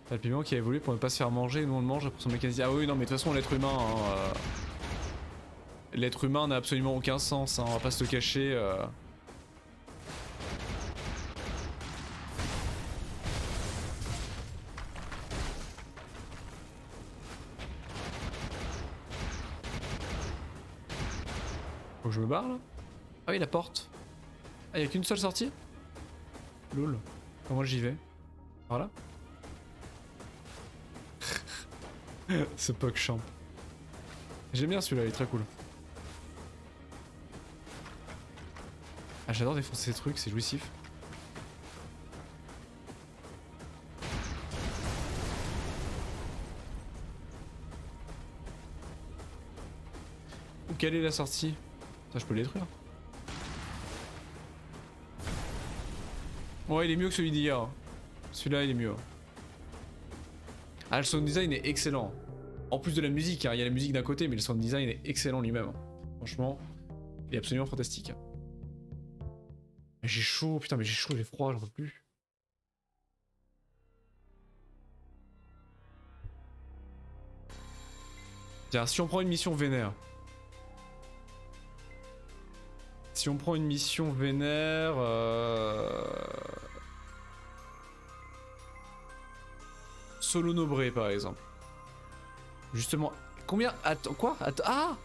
T'as le piment qui a évolué pour ne pas se faire manger, nous on le mange pour son mécanisme. Ah oui, non, mais de toute façon, l'être humain. Hein, l'être humain n'a absolument aucun sens, hein, on va pas se le cacher. Faut que je me barre là? Ah oui, la porte. Ah, y'a qu'une seule sortie? Lol. Comment j'y vais? Voilà. Ce PogChamp. J'aime bien celui-là, il est très cool. Ah, j'adore défoncer ces trucs, c'est jouissif. Quelle est la sortie? Ça, je peux le détruire. Ouais, il est mieux que celui d'hier. Celui-là, il est mieux. Ah, le sound design est excellent. En plus de la musique, hein, il y a la musique d'un côté, mais le sound design est excellent lui-même. Franchement, il est absolument fantastique. J'ai chaud, putain, mais j'ai chaud, j'ai froid, j'en peux plus. Tiens, si on prend une mission vénère. Si on prend une mission vénère... Solo Nobré par exemple. Justement, combien... Attends, quoi? Attends, ah!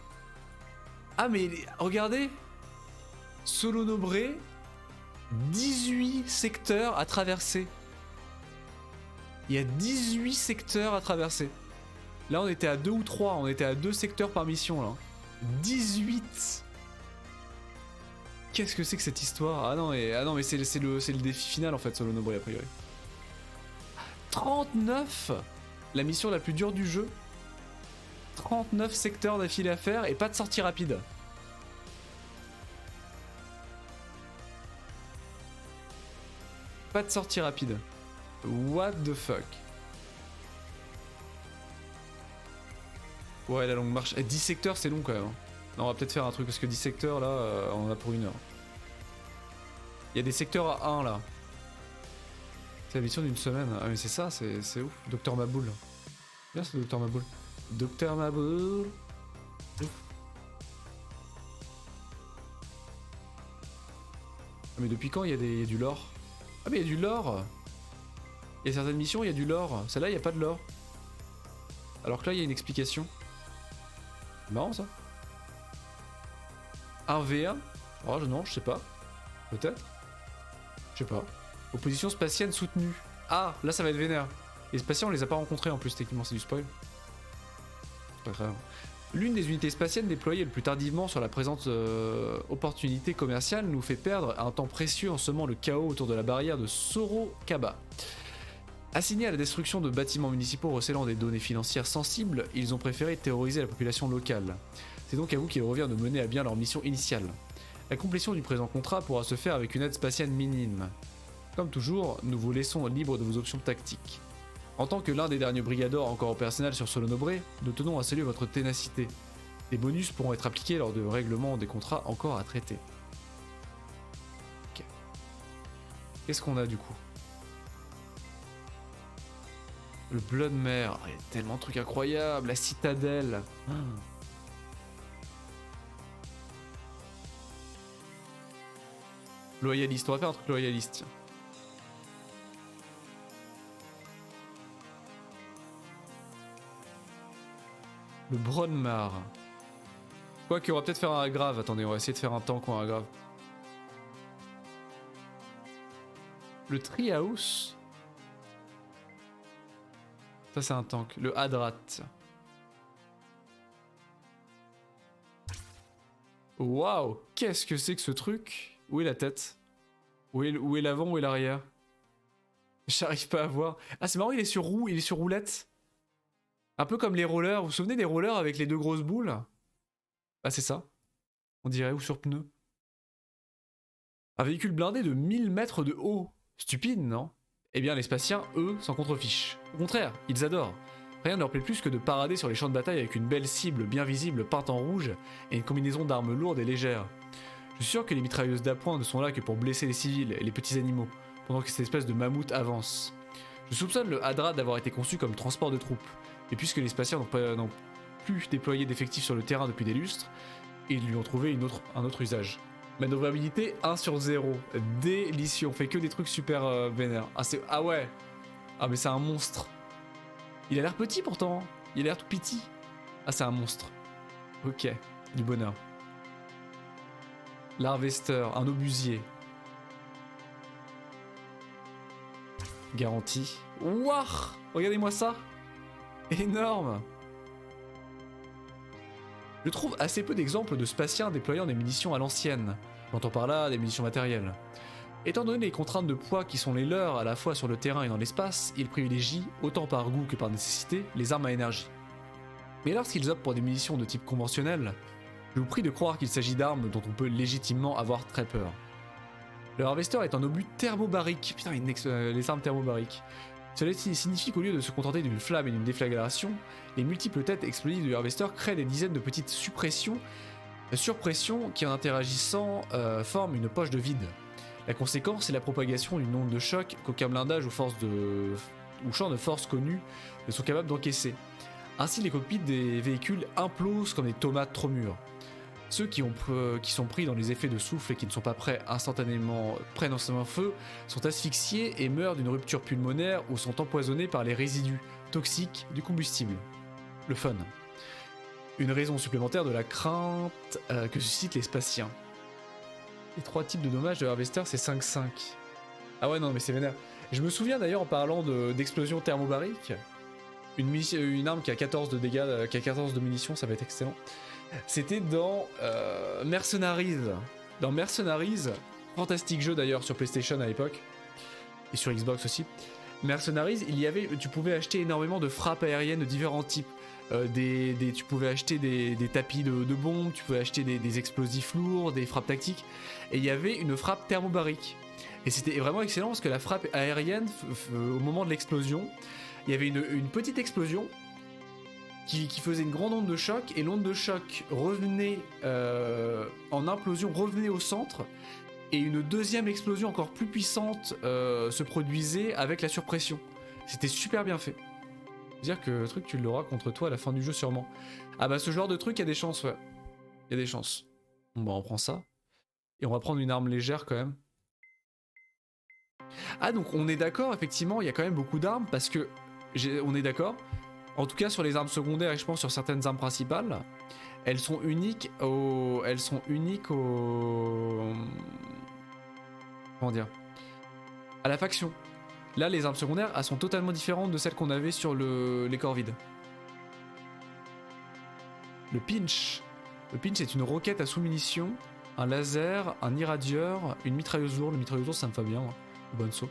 Ah mais regardez! Solo Nobré, 18 secteurs à traverser. Il y a 18 secteurs à traverser. Là on était à 2 ou 3, on était à 2 secteurs par mission là. 18! Qu'est-ce que c'est que cette histoire? Ah non mais c'est le défi final en fait, Solo Nobré a priori. 39! La mission la plus dure du jeu. 39 secteurs d'affilée à faire et pas de sortie rapide. Pas de sortie rapide. What the fuck? Ouais, la longue marche. 10 secteurs, c'est long quand même. Non, on va peut-être faire un truc, parce que 10 secteurs, là, on en a pour 1 heure. Il y a des secteurs à 1, là. C'est la mission d'une semaine. Ah, mais c'est ça, c'est ouf. Docteur Maboul. Bien, c'est Docteur Maboul. Docteur Maboul. Ah, mais depuis quand il y a du lore? Ah, mais il y a du lore. Il y a certaines missions, il y a du lore. Celle-là, il n'y a pas de lore. Alors que là, il y a une explication. C'est marrant, ça. 1v1. Oh, non, je sais pas. Peut-être. Je sais pas. Opposition spatiale soutenue. Ah, là, ça va être vénère. Les spatiens, on les a pas rencontrés en plus, techniquement, c'est du spoil. C'est pas grave. L'une des unités spatiales déployées le plus tardivement sur la présente opportunité commerciale nous fait perdre un temps précieux en semant le chaos autour de la barrière de Sorocaba. Assignés à la destruction de bâtiments municipaux recélant des données financières sensibles, ils ont préféré terroriser la population locale. C'est donc à vous qu'il revient de mener à bien leur mission initiale. La complétion du présent contrat pourra se faire avec une aide spatiale minime. Comme toujours, nous vous laissons libre de vos options tactiques. En tant que l'un des derniers brigadors encore opérationnels sur Solonobre, nous tenons à saluer votre ténacité. Des bonus pourront être appliqués lors de règlements des contrats encore à traiter. Ok. Qu'est-ce qu'on a du coup? Le Blood Mare, il y a tellement de trucs incroyables, la citadelle. Loyaliste, on va faire un truc loyaliste, tiens. Le Bronmar. Quoi qu'on va peut-être faire un aggrave, attendez, on va essayer de faire un tank ou un aggrave. Le Treehouse. Ça c'est un tank. Le Hadrat. Waouh, qu'est-ce que c'est que ce truc? Où est la tête? Où est l'avant, où est l'arrière? J'arrive pas à voir. Ah c'est marrant, il est sur roue, il est sur roulette. Un peu comme les rollers, vous vous souvenez des rollers avec les deux grosses boules? Ah c'est ça, on dirait, ou sur pneus. Un véhicule blindé de 1000 mètres de haut. Stupide, non? Eh bien les Spatiens, eux, s'en contrefichent. Au contraire, ils adorent. Rien ne leur plaît plus que de parader sur les champs de bataille avec une belle cible bien visible peinte en rouge et une combinaison d'armes lourdes et légères. Je suis sûr que les mitrailleuses d'appoint ne sont là que pour blesser les civils et les petits animaux, pendant que cette espèce de mammouth avance. Je soupçonne le Hadra d'avoir été conçu comme transport de troupes, et puisque les Spatiens n'ont plus déployé d'effectifs sur le terrain depuis des lustres, ils lui ont trouvé un autre usage. Manœuvrabilité 1 sur 0, délicieux, on fait que des trucs super vénères. Ah ouais, ah mais c'est un monstre. Il a l'air petit pourtant, il a l'air tout petit. Ah c'est un monstre. Ok, du bonheur. L'Harvester, un obusier. Garantie. Wouah, regardez-moi ça. Énorme. Je trouve assez peu d'exemples de Spatiens déployant des munitions à l'ancienne. J'entends par là des munitions matérielles. Étant donné les contraintes de poids qui sont les leurs à la fois sur le terrain et dans l'espace, ils privilégient, autant par goût que par nécessité, les armes à énergie. Mais lorsqu'ils optent pour des munitions de type conventionnel, je vous prie de croire qu'il s'agit d'armes dont on peut légitimement avoir très peur. Le Harvester est un obus thermobarique. Putain, les armes thermobariques. Cela signifie qu'au lieu de se contenter d'une flamme et d'une déflagration, les multiples têtes explosives du Harvester créent des dizaines de petites surpressions qui en interagissant forment une poche de vide. La conséquence est la propagation d'une onde de choc qu'aucun blindage ou champ de force connu ne sont capables d'encaisser. Ainsi, les cockpits des véhicules implosent comme des tomates trop mûres. Ceux qui sont pris dans les effets de souffle et qui ne sont pas prennent instantanément feu sont asphyxiés et meurent d'une rupture pulmonaire ou sont empoisonnés par les résidus toxiques du combustible. Le fun. Une raison supplémentaire de la crainte que suscitent les Spatiens. Les 3 types de dommages de Harvester, c'est 5-5. Ah ouais, non, mais c'est vénère. Je me souviens d'ailleurs en parlant d'explosion thermobarique, une arme qui a 14 de dégâts, qui a 14 de munitions, ça va être excellent. C'était dans Mercenaries. Dans Mercenaries, fantastique jeu d'ailleurs sur PlayStation à l'époque, et sur Xbox aussi. Mercenaries, tu pouvais acheter énormément de frappes aériennes de différents types. Tu pouvais acheter des tapis de bombes, tu pouvais acheter des explosifs lourds, des frappes tactiques, et il y avait une frappe thermobarique. Et c'était vraiment excellent parce que la frappe aérienne, au moment de l'explosion, il y avait une petite explosion qui faisait une grande onde de choc, et l'onde de choc revenait en implosion, revenait au centre, et une deuxième explosion encore plus puissante se produisait avec la surpression. C'était super bien fait. C'est-à-dire que le truc, tu l'auras contre toi à la fin du jeu sûrement. Ah bah ce genre de truc, il y a des chances, ouais. Il y a des chances. Bon bah on prend ça. Et on va prendre une arme légère quand même. Ah donc on est d'accord, effectivement, il y a quand même beaucoup d'armes parce que... On est d'accord. En tout cas sur les armes secondaires et je pense sur certaines armes principales, elles sont uniques au... Comment dire? À la faction. Là, les armes secondaires, elles sont totalement différentes de celles qu'on avait sur les corps vides. Le pinch. Le pinch est une roquette à sous-munitions, un laser, un irradieur, une mitrailleuse lourde. Le mitrailleuse lourde, ça me fait bien, moi. Bonne saut.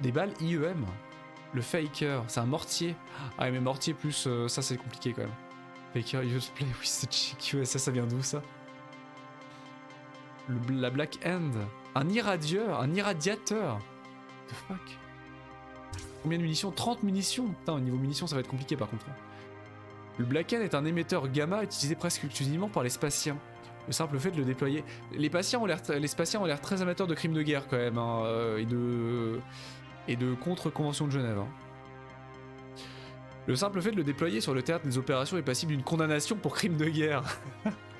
Des balles IEM. Le faker, c'est un mortier. Ah, mais mortier plus ça, c'est compliqué quand même. Faker, use play, oui, c'est chic. Ouais, ça vient d'où ça? La Black Hand. Un irradieur, un irradiateur. What the fuck? Combien de munitions? 30 munitions. Putain, au niveau munitions, ça va être compliqué par contre. Le Black Hand est un émetteur gamma utilisé presque exclusivement par les Spatiens. Le simple fait de le déployer. Les Spatiens ont l'air très amateurs de crimes de guerre quand même, hein, et de contre-convention de Genève. Hein. Le simple fait de le déployer sur le théâtre des opérations est passible d'une condamnation pour crime de guerre.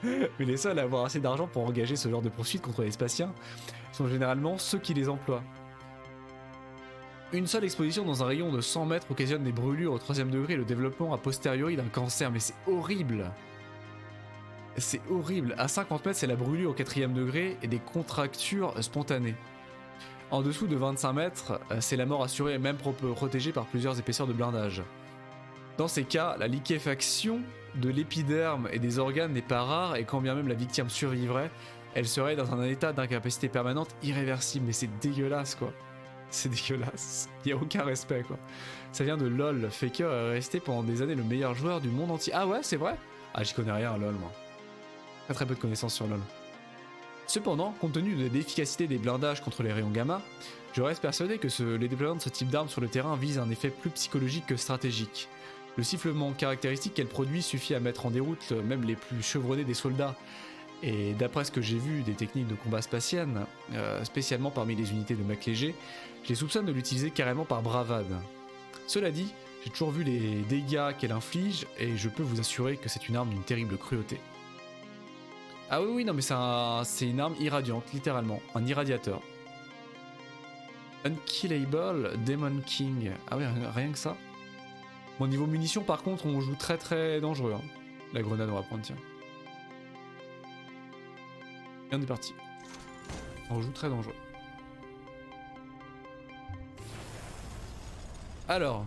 Mais les seuls à avoir assez d'argent pour engager ce genre de poursuite contre les Spatiens sont généralement ceux qui les emploient. Une seule exposition dans un rayon de 100 mètres occasionne des brûlures au 3e degré et le développement a posteriori d'un cancer. Mais c'est horrible! C'est horrible. À 50 mètres, c'est la brûlure au 4e degré et des contractures spontanées. En dessous de 25 mètres, c'est la mort assurée et même protégée par plusieurs épaisseurs de blindage. Dans ces cas, la liquéfaction de l'épiderme et des organes n'est pas rare et quand bien même la victime survivrait, elle serait dans un état d'incapacité permanente irréversible. Mais c'est dégueulasse quoi. C'est dégueulasse. Il n'y a aucun respect quoi. Ça vient de LoL. Faker est resté pendant des années le meilleur joueur du monde entier. Ah ouais, c'est vrai? Ah, j'y connais rien à LoL moi. Très peu de connaissances sur LoL. Cependant, compte tenu de l'efficacité des blindages contre les rayons gamma, je reste persuadé que les déploiements de ce type d'arme sur le terrain visent un effet plus psychologique que stratégique. Le sifflement caractéristique qu'elle produit suffit à mettre en déroute même les plus chevronnés des soldats. Et d'après ce que j'ai vu des techniques de combat spatiennes, spécialement parmi les unités de mecs légers, je les soupçonne de l'utiliser carrément par bravade. Cela dit, j'ai toujours vu les dégâts qu'elle inflige et je peux vous assurer que c'est une arme d'une terrible cruauté. Ah oui, non mais c'est une arme irradiante, littéralement, un irradiateur. Unkillable Demon King. Ah oui, rien que ça. Bon, niveau munitions, par contre, on joue très très dangereux. Hein. La grenade, on va prendre, tiens. Et on est parti. On joue très dangereux. Alors.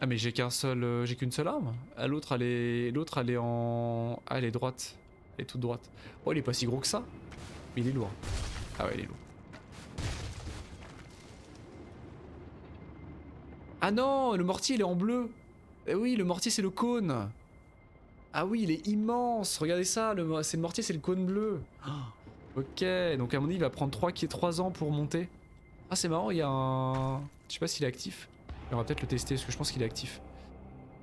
Ah mais j'ai qu'une seule arme. Ah, l'autre elle est en... Ah elle est droite. Elle est toute droite. Oh il est pas si gros que ça. Mais il est lourd. Ah ouais il est lourd. Ah non, le mortier il est en bleu. Eh oui, le mortier c'est le cône. Ah oui, il est immense. Regardez ça, c'est le mortier, c'est le cône bleu. Oh, ok, donc à mon avis il va prendre 3 ans pour monter. Ah c'est marrant, il y a un... Je sais pas s'il est actif. On va peut-être le tester parce que je pense qu'il est actif.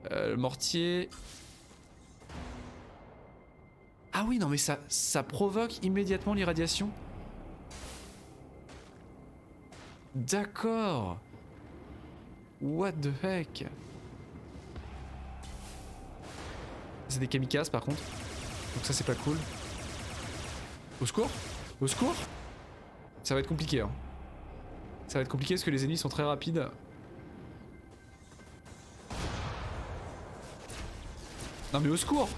Le mortier... Ah oui, non mais ça provoque immédiatement l'irradiation. D'accord. What the heck. C'est des kamikazes par contre. Donc ça c'est pas cool. Au secours? Au secours? Ça va être compliqué hein. Ça va être compliqué parce que les ennemis sont très rapides. Non mais au secours!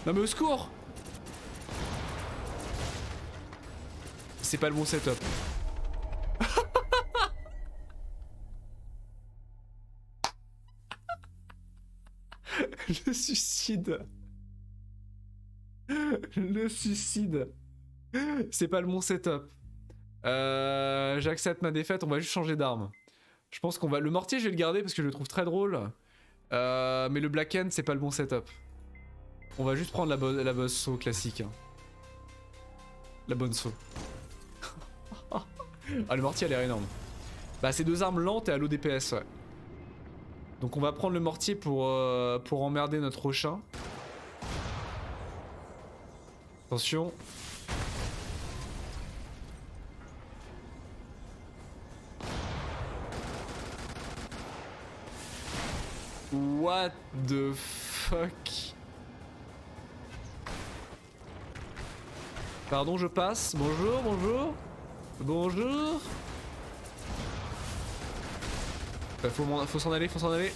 Non mais au secours! C'est pas le bon setup. Le suicide. Le suicide. C'est pas le bon setup. J'accepte ma défaite, on va juste changer d'arme. Je pense qu'on va... Le mortier je vais le garder parce que je le trouve très drôle. Mais le Black Hand c'est pas le bon setup. On va juste prendre la boss saut classique. Hein. La bonne saut. Ah le mortier a l'air énorme. Bah c'est 2 armes lentes et à low DPS, ouais. Donc on va prendre le mortier pour emmerder notre Rochin. Attention. What the fuck? Pardon, je passe. Bonjour, bonjour. Bonjour. Bah, faut s'en aller, faut s'en aller.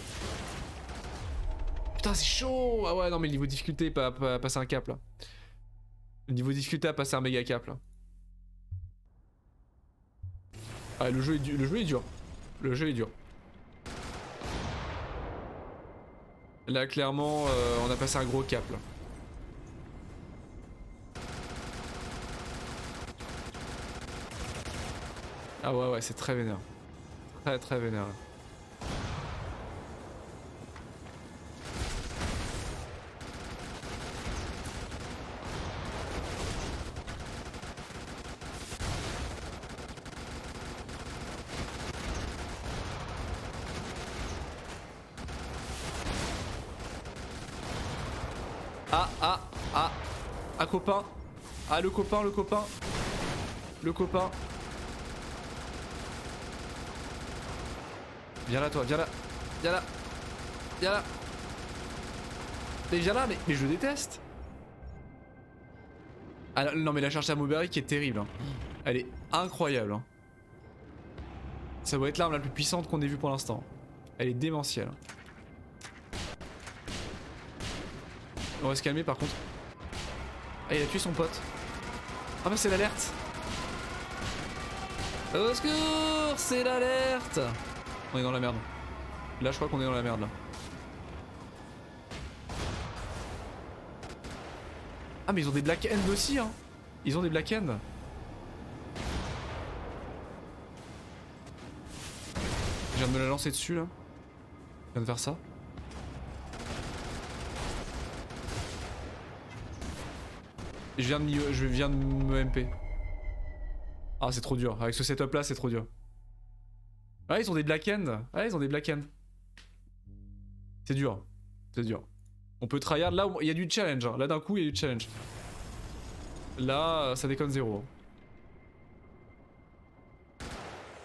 Putain, c'est chaud. Ah ouais, non mais le niveau de difficulté pas passer un cap là. Le niveau de difficulté a passé un méga cap là. Ah, le jeu est dur. Le jeu est dur. Le jeu est dur. Là, clairement, on a passé un gros cap là. Ah ouais, ouais, c'est très vénère. Très, très vénère. Ah, ah, ah. Ah, copain. Ah, le copain, le copain. Le copain. Viens là, toi, viens là. Viens là. Viens là. Mais viens là, mais je déteste. Ah non, mais la charge thermobarique est terrible. Hein. Elle est incroyable. Hein. Ça doit être l'arme la plus puissante qu'on ait vue pour l'instant. Elle est démentielle. On va se calmer par contre. Ah, il a tué son pote. Ah bah c'est l'alerte. Au secours, c'est l'alerte. On est dans la merde. Là je crois qu'on est dans la merde là. Ah mais ils ont des Black End aussi hein. Ils ont des Black End. Je viens de me la lancer dessus là. Je viens de faire ça. Et je viens de me MP. Ah c'est trop dur. Avec ce setup là c'est trop dur. Ah ils ont des Black End. Ah ils ont des Black End. C'est dur. C'est dur. On peut tryhard. Là il y a du challenge. Hein. Là d'un coup il y a du challenge. Là ça déconne zéro.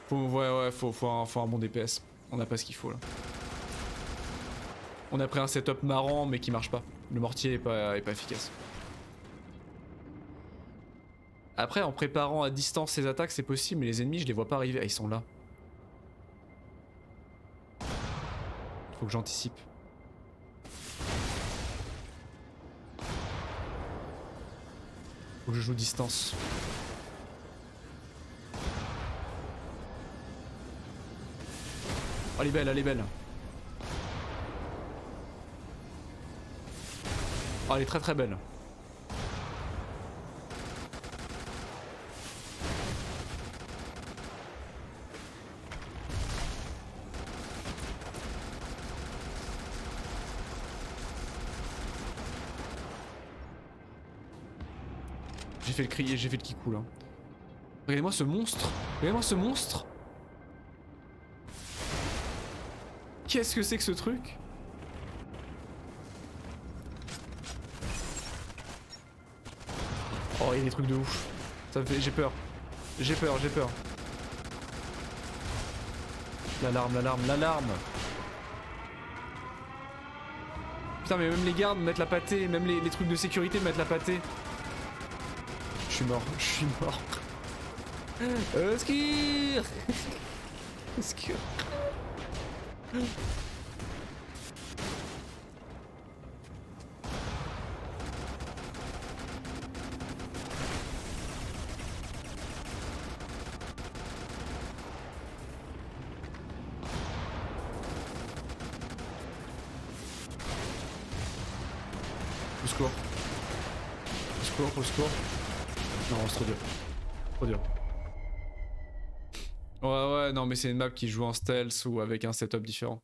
Faut un bon DPS. On a pas ce qu'il faut là. On a pris un setup marrant mais qui marche pas. Le mortier est pas efficace. Après en préparant à distance ces attaques c'est possible mais les ennemis je les vois pas arriver. Ah ils sont là. Faut que j'anticipe. Faut que je joue distance. Oh elle est belle, elle est belle. Oh elle est très très belle. J'ai fait le crier, j'ai fait le kikou là. Regardez-moi ce monstre. Regardez-moi ce monstre. Qu'est-ce que c'est que ce truc? Oh il y a des trucs de ouf. Ça me fait... J'ai peur. J'ai peur, j'ai peur. L'alarme, l'alarme, l'alarme. Putain mais même les gardes mettent la pâtée. Même les trucs de sécurité mettent la pâtée. Je suis mort, je suis mort. Au secours. Au secours. Au secours. Au secours, au secours. Non, c'est trop dur. Trop dur. Ouais, non, mais c'est une map qui joue en stealth ou avec un setup différent.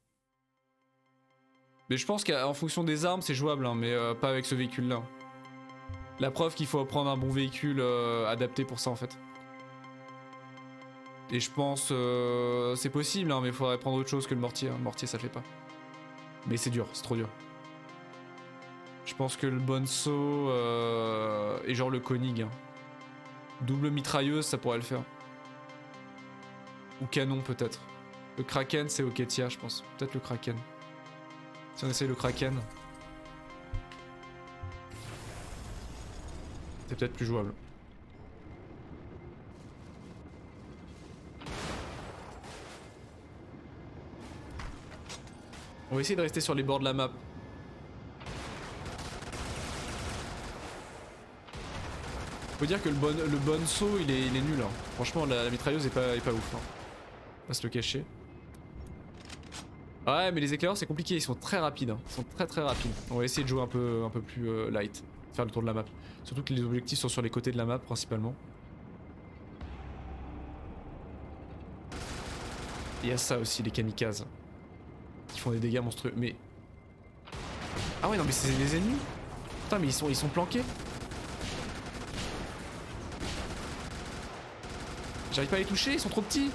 Mais je pense qu'en fonction des armes, c'est jouable, hein, mais pas avec ce véhicule-là. La preuve qu'il faut prendre un bon véhicule adapté pour ça, en fait. Et je pense c'est possible, hein, mais il faudrait prendre autre chose que le mortier. Le mortier ça le fait pas. Mais c'est dur, c'est trop dur. Je pense que le Bonso et genre le Koenig. Hein. Double mitrailleuse, ça pourrait le faire. Ou canon peut-être. Le Kraken c'est Oketia je pense. Peut-être le Kraken. Si on essaye le Kraken. C'est peut-être plus jouable. On va essayer de rester sur les bords de la map. Faut dire que le Bonso il est nul. Hein. Franchement la mitrailleuse est pas ouf. Hein. On va se le cacher. Ouais mais les éclaireurs c'est compliqué, ils sont très rapides. Hein. Ils sont très rapides. On va essayer de jouer un peu plus light. Faire le tour de la map. Surtout que les objectifs sont sur les côtés de la map principalement. Il y a ça aussi, les kamikazes. Qui font des dégâts monstrueux. Mais... Ah ouais non mais c'est les ennemis. Putain mais ils sont planqués. J'arrive pas à les toucher, ils sont trop petits.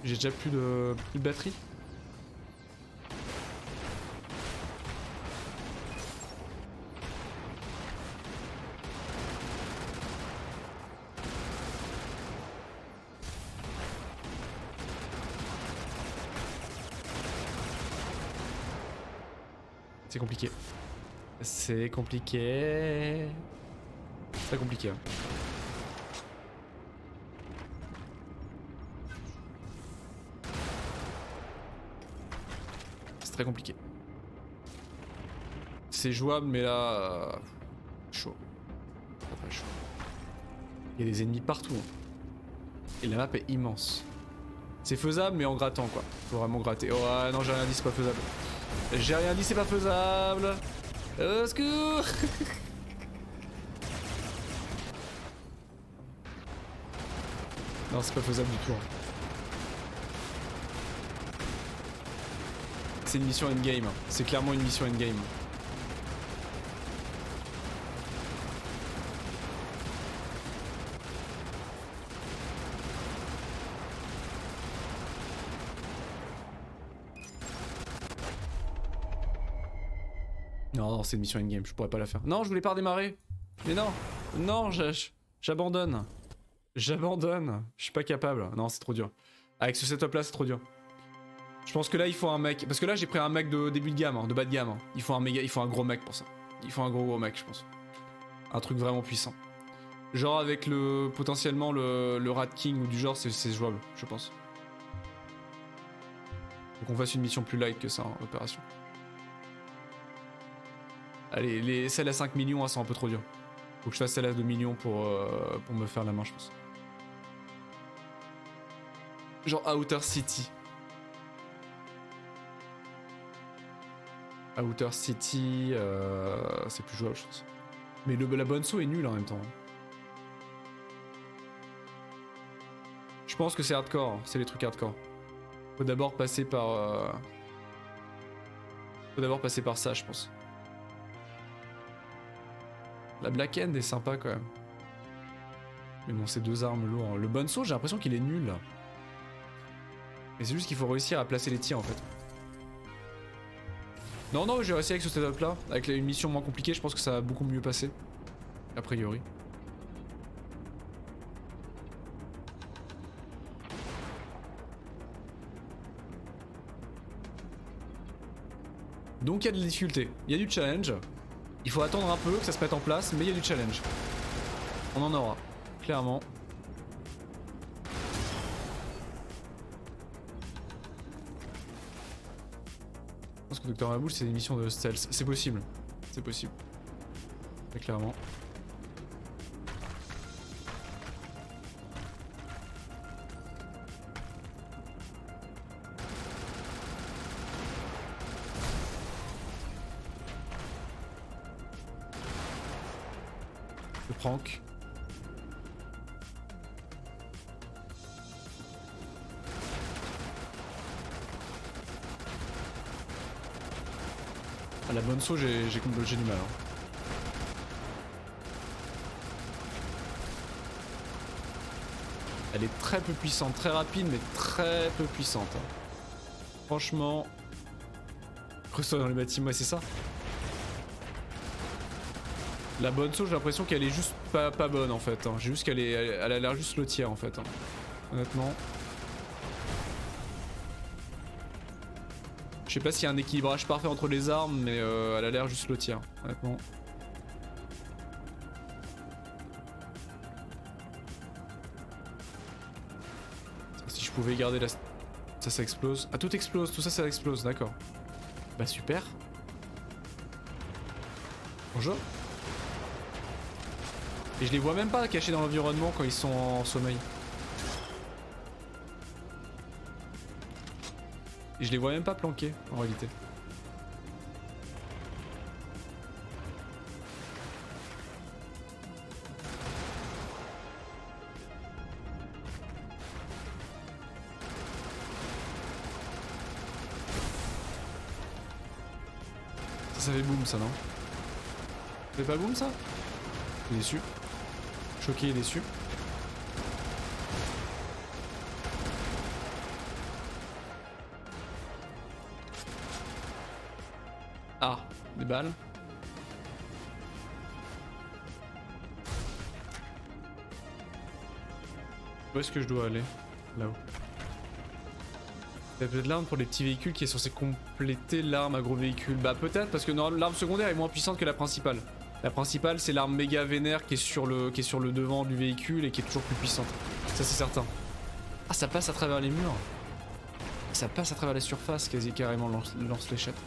J'ai déjà plus de batterie. C'est compliqué. C'est compliqué. C'est très compliqué. Hein. C'est très compliqué. C'est jouable mais là... chaud. Très chaud. Il y a des ennemis partout. Hein. Et la map est immense. C'est faisable mais en grattant quoi. Faut vraiment gratter. Oh non j'ai rien dit, c'est pas faisable. J'ai rien dit, c'est pas faisable. Au secours. Non c'est pas faisable du tout. Hein. C'est une mission endgame. Hein. C'est clairement une mission endgame. Non, c'est une mission endgame, je pourrais pas la faire. Non, je voulais pas redémarrer. Mais non, non, j'abandonne. J'abandonne. Je suis pas capable. Non, c'est trop dur. Avec ce setup là, c'est trop dur. Je pense que là, il faut un mec. Parce que là, j'ai pris un mec de début de gamme, hein, de bas de gamme. Hein. Il faut un gros mec pour ça. Il faut un gros mec, je pense. Un truc vraiment puissant. Genre avec potentiellement le Rat King ou du genre, c'est jouable, je pense. Faut qu'on fasse une mission plus light que ça, hein, opération. Allez, celles à 5 millions, elles sont un peu trop dures. Faut que je fasse celles à 2 millions pour me faire la main, je pense. Genre Outer City. Outer City, c'est plus jouable, je pense. Mais la Bonso est nulle en même temps. Je pense que c'est hardcore, hein. C'est les trucs hardcore. Faut d'abord passer par... Faut d'abord passer par ça, je pense. La Black End est sympa quand même. Mais bon, c'est deux armes lourdes. Le Bonso, j'ai l'impression qu'il est nul. Mais c'est juste qu'il faut réussir à placer les tirs en fait. Non, non, j'ai réussi avec ce setup là. Avec une mission moins compliquée, je pense que ça va beaucoup mieux passer. A priori. Donc il y a de la difficulté, il y a du challenge. Il faut attendre un peu que ça se mette en place, mais il y a du challenge. On en aura, clairement. Je pense que Docteur Mabouche c'est une mission de stealth. C'est possible. C'est possible. Très clairement. Le prank. À la bonne saut, j'ai du mal. Hein. Elle est très peu puissante, très rapide, mais très peu puissante. Hein. Franchement... Reçoit dans les bâtiments, ouais, c'est ça. La bonne saut, j'ai l'impression qu'elle est juste pas bonne en fait. Hein. J'ai juste qu'elle elle a l'air juste lotière en fait. Hein. Honnêtement. Je sais pas s'il y a un équilibrage parfait entre les armes, mais elle a l'air juste lotière, honnêtement. Si je pouvais garder la... Ça explose. Ah, tout explose, tout ça, ça explose, d'accord. Bah super. Bonjour. Et je les vois même pas cachés dans l'environnement quand ils sont en sommeil. Et je les vois même pas planqués en réalité. Ça fait boum ça non? Ça fait pas boum ça? Déçu. Choqué et déçu. Ah, des balles. Où est-ce que je dois aller? Là-haut. Il y a peut-être l'arme pour les petits véhicules qui est censé compléter l'arme à gros véhicules. Bah peut-être parce que l'arme secondaire est moins puissante que la principale. La principale c'est l'arme méga vénère qui est sur le devant du véhicule et qui est toujours plus puissante. Ça c'est certain. Ah ça passe à travers les murs. Ça passe à travers la surface quasi carrément lance-fléchette.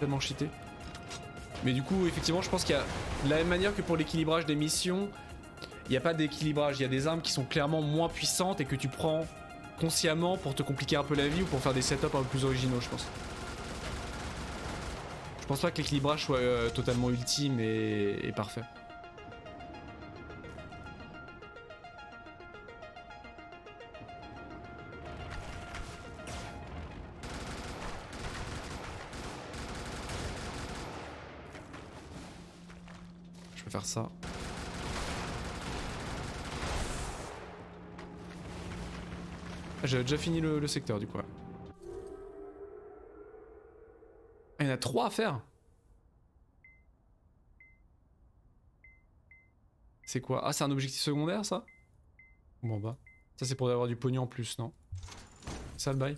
Tellement cheaté. Mais du coup effectivement je pense qu'il y a de la même manière que pour l'équilibrage des missions, il n'y a pas d'équilibrage, il y a des armes qui sont clairement moins puissantes et que tu prends consciemment pour te compliquer un peu la vie ou pour faire des setups un peu plus originaux je pense. Je pense pas que l'équilibrage soit totalement ultime et parfait. Je vais faire ça. J'avais déjà fini le secteur du coup. Ouais. Il y en a 3 à faire. C'est quoi? Ah c'est un objectif secondaire ça? Bon bah. Ça c'est pour avoir du pognon en plus non? Ça le bail?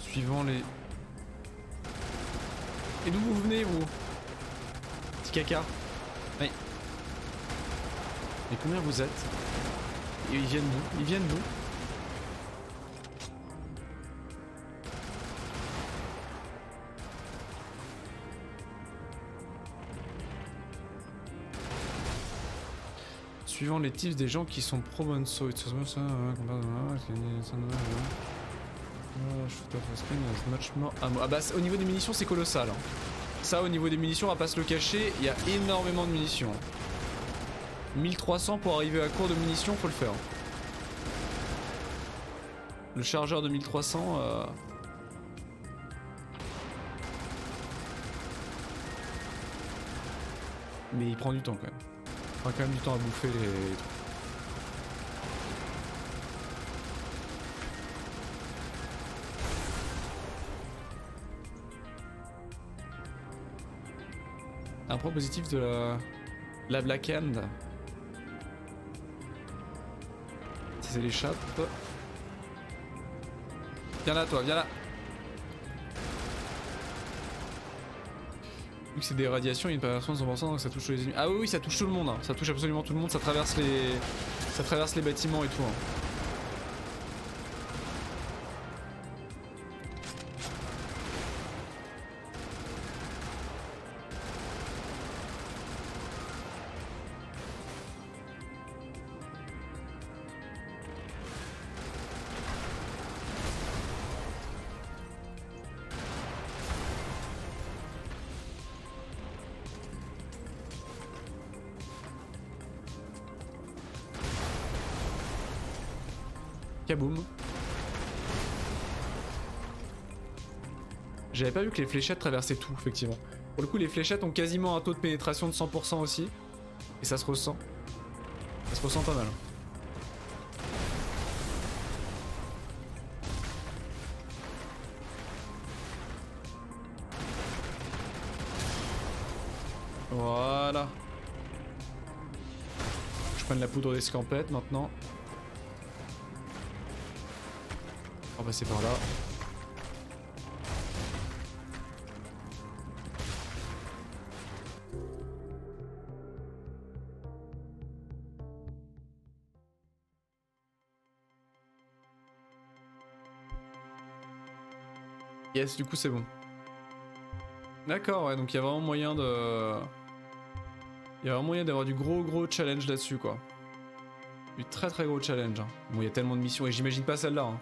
Suivant les... Et d'où vous venez vous? Petit caca. Oui. Et combien vous êtes? Et ils viennent d'où? Ils viennent d'où? Suivant les tips des gens qui sont pro Bonso. Ah bah au niveau des munitions c'est colossal. Hein. Ça au niveau des munitions on va pas se le cacher, il y a énormément de munitions. 1300 pour arriver à court de munitions, faut le faire. Le chargeur de 1300... Mais il prend du temps quand même. Il prend quand même du temps à bouffer les trucs. Un point positif de la Black Hand. Si ça l'échappe. Viens là toi, viens là. Vu que c'est des radiations, il y a une pénétration de 100% donc ça touche les ennemis. Ah oui, oui, ça touche tout le monde. Hein. Ça touche absolument tout le monde, ça traverse les bâtiments et tout. Hein. Kaboom. J'avais pas vu que les fléchettes traversaient tout, effectivement. Pour le coup, les fléchettes ont quasiment un taux de pénétration de 100% aussi. Et ça se ressent. Ça se ressent pas mal. Voilà. Je prends la poudre d'escampette maintenant. On va passer par là. Yes, du coup c'est bon. D'accord, ouais, donc il y a vraiment moyen de... Il y a vraiment moyen d'avoir du gros challenge là-dessus, quoi. Du très gros challenge. Hein. Bon, il y a tellement de missions, et j'imagine pas celle-là. Hein.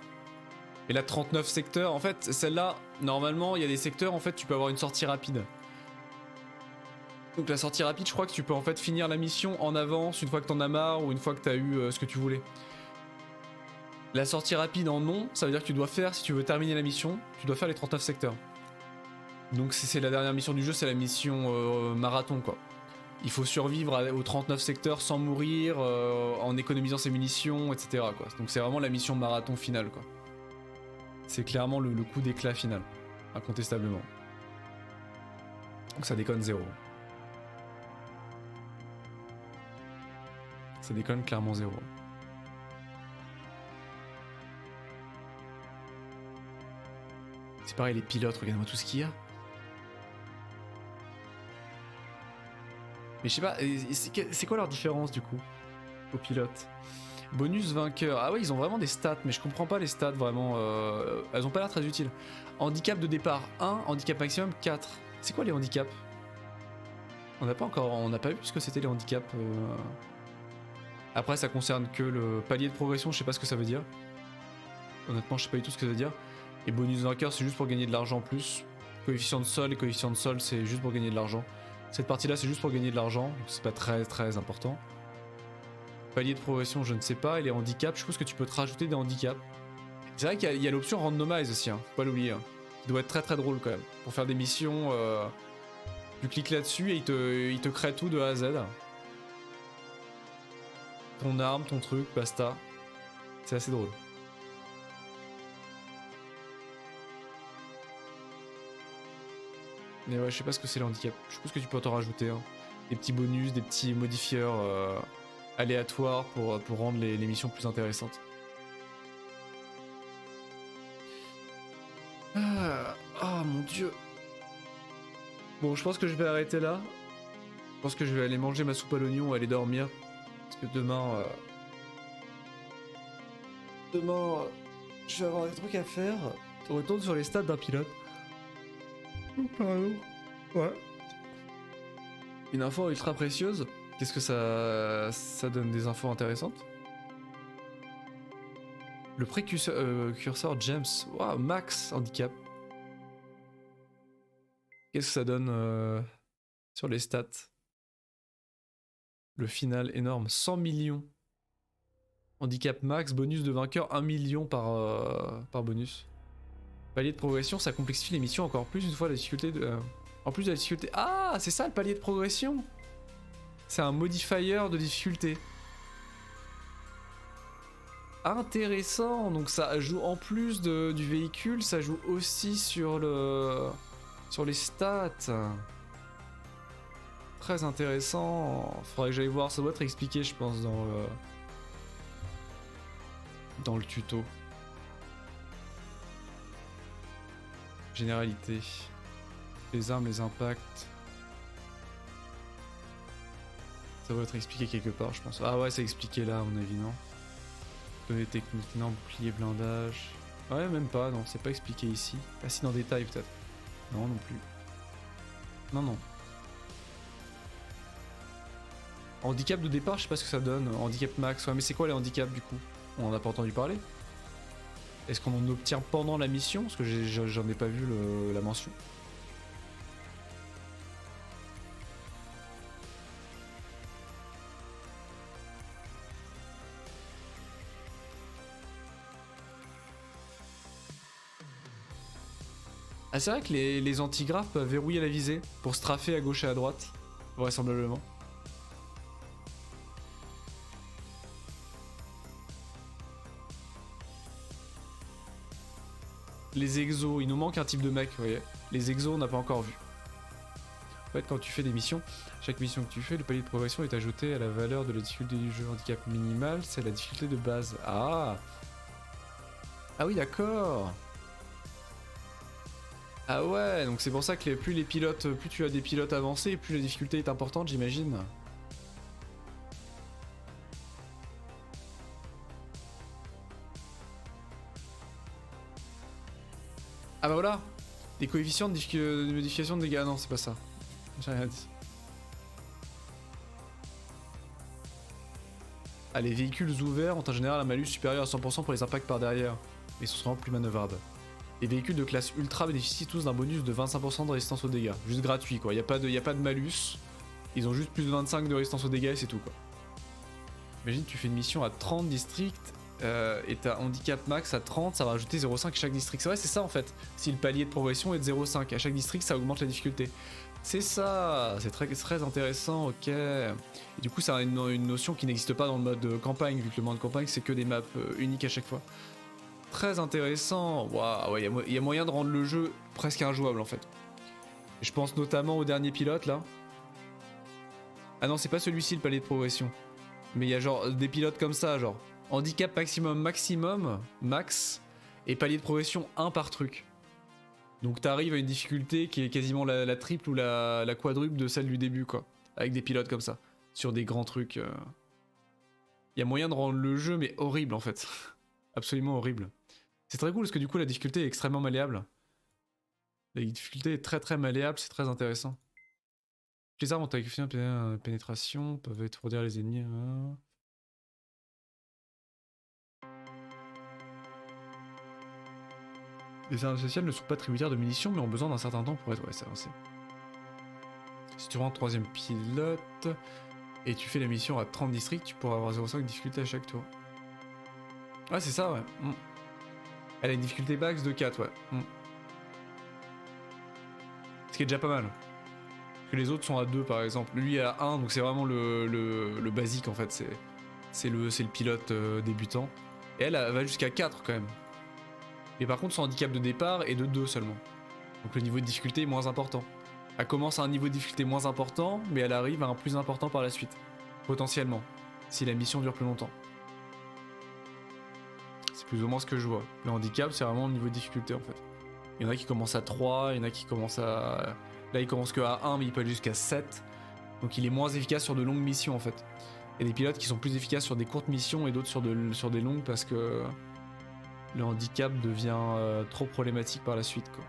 Et là, 39 secteurs. En fait, celle-là, normalement, il y a des secteurs, en fait, tu peux avoir une sortie rapide. Donc la sortie rapide, je crois que tu peux en fait finir la mission en avance, une fois que t'en as marre, ou une fois que t'as eu ce que tu voulais. La sortie rapide en non, ça veut dire que tu dois faire, si tu veux terminer la mission, tu dois faire les 39 secteurs. Donc c'est la dernière mission du jeu, c'est la mission marathon, quoi. Il faut survivre aux 39 secteurs sans mourir, en économisant ses munitions, etc. quoi. Donc c'est vraiment la mission marathon finale, quoi. C'est clairement le coup d'éclat final, incontestablement. Donc ça déconne zéro. Ça déconne clairement zéro. C'est pareil, les pilotes, regarde-moi tout ce qu'il y a. Mais je sais pas, c'est quoi leur différence du coup aux pilotes? Bonus vainqueur. Ah ouais, ils ont vraiment des stats, mais je comprends pas les stats vraiment. Elles ont pas l'air très utiles. Handicap de départ 1, handicap maximum 4. C'est quoi les handicaps? On n'a pas encore, on n'a pas vu ce que c'était les handicaps. Après, ça concerne que le palier de progression, je sais pas ce que ça veut dire. Honnêtement, je sais pas du tout ce que ça veut dire. Et bonus vainqueur, c'est juste pour gagner de l'argent en plus. Coefficient de sol, et coefficient de sol, c'est juste pour gagner de l'argent. Cette partie-là, c'est juste pour gagner de l'argent, donc c'est pas très important. Palier de progression, je ne sais pas. Et les handicaps, je suppose que tu peux te rajouter des handicaps. C'est vrai qu'il y a l'option randomize aussi, hein. Faut pas l'oublier. Hein. Ça doit être très drôle quand même. Pour faire des missions, tu cliques là-dessus et il te crée tout de A à Z. Ton arme, ton truc, basta. C'est assez drôle. Mais ouais, je sais pas ce que c'est les handicaps. Je suppose que tu peux t'en rajouter. Hein. Des petits bonus, des petits modifieurs aléatoires pour rendre les missions plus intéressantes. Ah mon dieu. Bon, je pense que je vais arrêter là. Je pense que je vais aller manger ma soupe à l'oignon et aller dormir. Parce que demain... je vais avoir des trucs à faire. On retourne sur les stats d'un pilote. Oh, pardon. Ouais. Une info ultra précieuse. Qu'est-ce que ça donne des infos intéressantes? Le précurseur James. Waouh, max handicap. Qu'est-ce que ça donne sur les stats? Le final énorme. 100 millions. Handicap max, bonus de vainqueur 1 million par bonus. Palier de progression, ça complexifie les missions encore plus une fois la difficulté de... en plus de la difficulté... Ah, c'est ça le palier de progression. C'est un modifier de difficulté. Intéressant, donc ça joue en plus du véhicule, ça joue aussi sur les stats. Très intéressant. Faudrait que j'aille voir, ça doit être expliqué je pense dans le tuto. Généralité. Les armes, les impacts. Ça doit être expliqué quelque part je pense. Ah ouais, c'est expliqué là à mon avis, non? Données techniques, non, bouclier, blindage. Ouais, même pas, non, c'est pas expliqué ici. Ah si, dans détail peut-être. Non, non plus. Non. Handicap de départ, je sais pas ce que ça donne. Handicap max, ouais, mais c'est quoi les handicaps du coup? On en a pas entendu parler. Est-ce qu'on en obtient pendant la mission? Parce que j'en ai pas vu la mention. Ah, c'est vrai que les antigraphes peuvent verrouiller la visée pour straffer à gauche et à droite, vraisemblablement. Les exos, il nous manque un type de mec, vous voyez. Les exos, on n'a pas encore vu. En fait, quand tu fais des missions, chaque mission que tu fais, le palier de progression est ajouté à la valeur de la difficulté du jeu. Handicap minimal, c'est la difficulté de base. Ah! Ah oui, d'accord! Ah ouais, donc c'est pour ça que plus les pilotes, plus tu as des pilotes avancés, plus la difficulté est importante, j'imagine. Ah bah voilà! Des coefficients de modification de dégâts. Ah non, c'est pas ça. J'ai rien dit. Ah, les véhicules ouverts ont en général un malus supérieur à 100% pour les impacts par derrière, mais sont souvent plus manœuvrables. Les véhicules de classe ultra bénéficient tous d'un bonus de 25% de résistance aux dégâts. Juste gratuit quoi, y a pas de malus. Ils ont juste plus de 25 de résistance aux dégâts et c'est tout quoi. Imagine tu fais une mission à 30 districts et t'as handicap max à 30, ça va rajouter 0,5 à chaque district. C'est vrai, c'est ça en fait. Si le palier de progression est de 0,5 à chaque district, ça augmente la difficulté. C'est ça, c'est très intéressant, ok. Et du coup, ça a une notion qui n'existe pas dans le mode campagne, vu que le mode campagne c'est que des maps uniques à chaque fois. Très intéressant, waouh, ouais, il y a moyen de rendre le jeu presque injouable en fait. Je pense notamment au dernier pilote là. Ah non, c'est pas celui-ci le palier de progression. Mais il y a genre des pilotes comme ça, genre handicap maximum, max, et palier de progression 1 par truc. Donc t'arrives à une difficulté qui est quasiment la triple ou la quadruple de celle du début quoi. Avec des pilotes comme ça, sur des grands trucs. Il y a moyen de rendre le jeu mais horrible en fait. Absolument horrible. C'est très cool parce que du coup la difficulté est extrêmement malléable. La difficulté est très malléable, c'est très intéressant. Les armes ont un coefficient de pénétration, peuvent étourdir les ennemis. Les armes sociales ne sont pas tributaires de munitions mais ont besoin d'un certain temps pour être avancées. Si tu rends 3ème pilote et tu fais la mission à 30 districts, tu pourras avoir 0,5 de difficulté à chaque tour. Ouais, c'est ça, ouais. Elle a une difficulté max de 4, ouais. Ce qui est déjà pas mal. Parce que les autres sont à 2 par exemple. Lui est à 1, donc c'est vraiment le basique en fait. C'est le pilote débutant. Et elle va jusqu'à 4 quand même. Mais par contre son handicap de départ est de 2 seulement. Donc le niveau de difficulté est moins important. Elle commence à un niveau de difficulté moins important, mais elle arrive à un plus important par la suite. Potentiellement. Si la mission dure plus longtemps. C'est plus ou moins ce que je vois. Le handicap c'est vraiment le niveau de difficulté en fait. Il y en a qui commencent à 3, il y en a qui commencent à... Là il commence que à 1 mais il peut aller jusqu'à 7. Donc il est moins efficace sur de longues missions en fait. Il y a des pilotes qui sont plus efficaces sur des courtes missions et d'autres sur des longues parce que le handicap devient trop problématique par la suite quoi.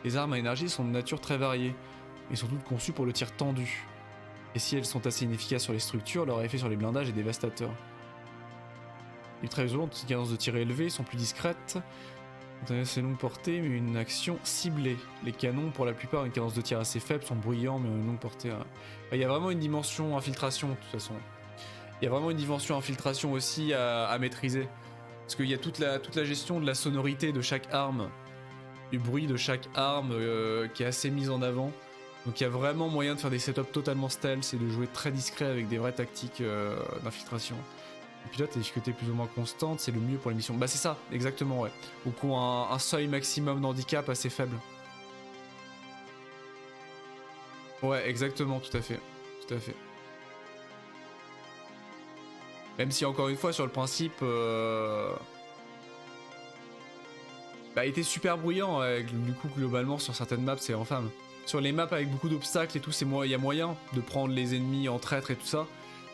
Les armes à énergie sont de nature très variée, mais sont toutes conçues pour le tir tendu. Et si elles sont assez inefficaces sur les structures, leur effet sur les blindages est dévastateur. Les très violentes, une cadence de tir élevée, sont plus discrètes, ont une assez longue portée, mais une action ciblée. Les canons, pour la plupart, ont une cadence de tir assez faible, sont bruyants, mais ont une longue portée. Il y a vraiment une dimension infiltration, de toute façon. Il y a vraiment une dimension infiltration aussi à maîtriser. Parce qu'il y a toute la gestion de la sonorité de chaque arme, du bruit de chaque arme qui est assez mise en avant. Donc il y a vraiment moyen de faire des setups totalement stealth et de jouer très discret avec des vraies tactiques d'infiltration. Les pilotes à difficulté plus ou moins constante, c'est le mieux pour les missions. Bah c'est ça, exactement ouais. Ou qui ont un seuil maximum d'handicap assez faible. Ouais, exactement, tout à fait. Tout à fait. Même si encore une fois sur le principe... Bah, il était super bruyant, du coup globalement sur certaines maps c'est infâme. Sur les maps avec beaucoup d'obstacles et tout, il y a moyen de prendre les ennemis en traître et tout ça.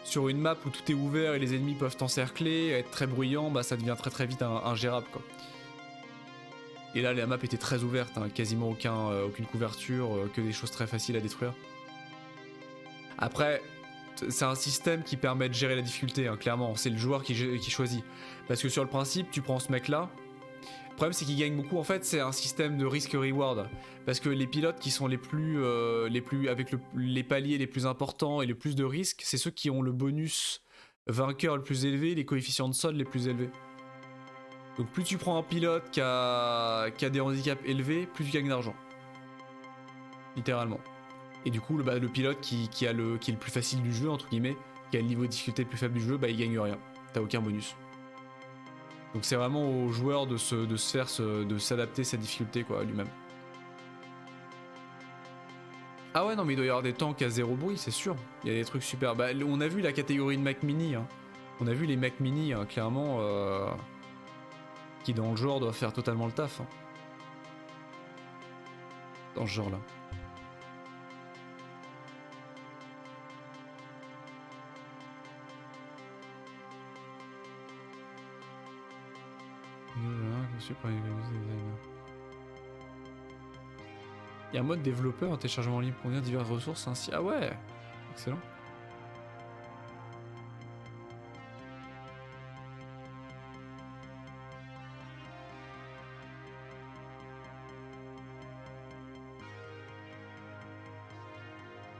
Sur une map où tout est ouvert et les ennemis peuvent t'encercler, être très bruyant, bah ça devient très vite ingérable quoi. Et là la map était très ouverte, hein, quasiment aucune couverture, que des choses très faciles à détruire. Après, c'est un système qui permet de gérer la difficulté, hein, clairement, c'est le joueur qui choisit. Parce que sur le principe, tu prends ce mec là, problème c'est qu'ils gagnent beaucoup en fait, c'est un système de risk-reward. Parce que les pilotes qui sont les plus avec les paliers les plus importants et le plus de risques, c'est ceux qui ont le bonus vainqueur le plus élevé, les coefficients de sol les plus élevés. Donc plus tu prends un pilote qui a des handicaps élevés, plus tu gagnes d'argent. Littéralement. Et du coup, le pilote qui est le plus facile du jeu, entre guillemets, qui a le niveau de difficulté le plus faible du jeu, bah il gagne rien. T'as aucun bonus. Donc c'est vraiment aux joueurs de s'adapter sa difficulté quoi, à lui-même. Ah ouais, non, mais il doit y avoir des tanks à zéro bruit, c'est sûr. Il y a des trucs super. Bah, on a vu la catégorie de Mac Mini. Hein. On a vu les Mac Mini, hein, clairement, qui dans le genre doivent faire totalement le taf. Hein. Dans ce genre-là. Il y a un mode développeur, un téléchargement libre contient diverses ressources ainsi. Ah ouais, excellent.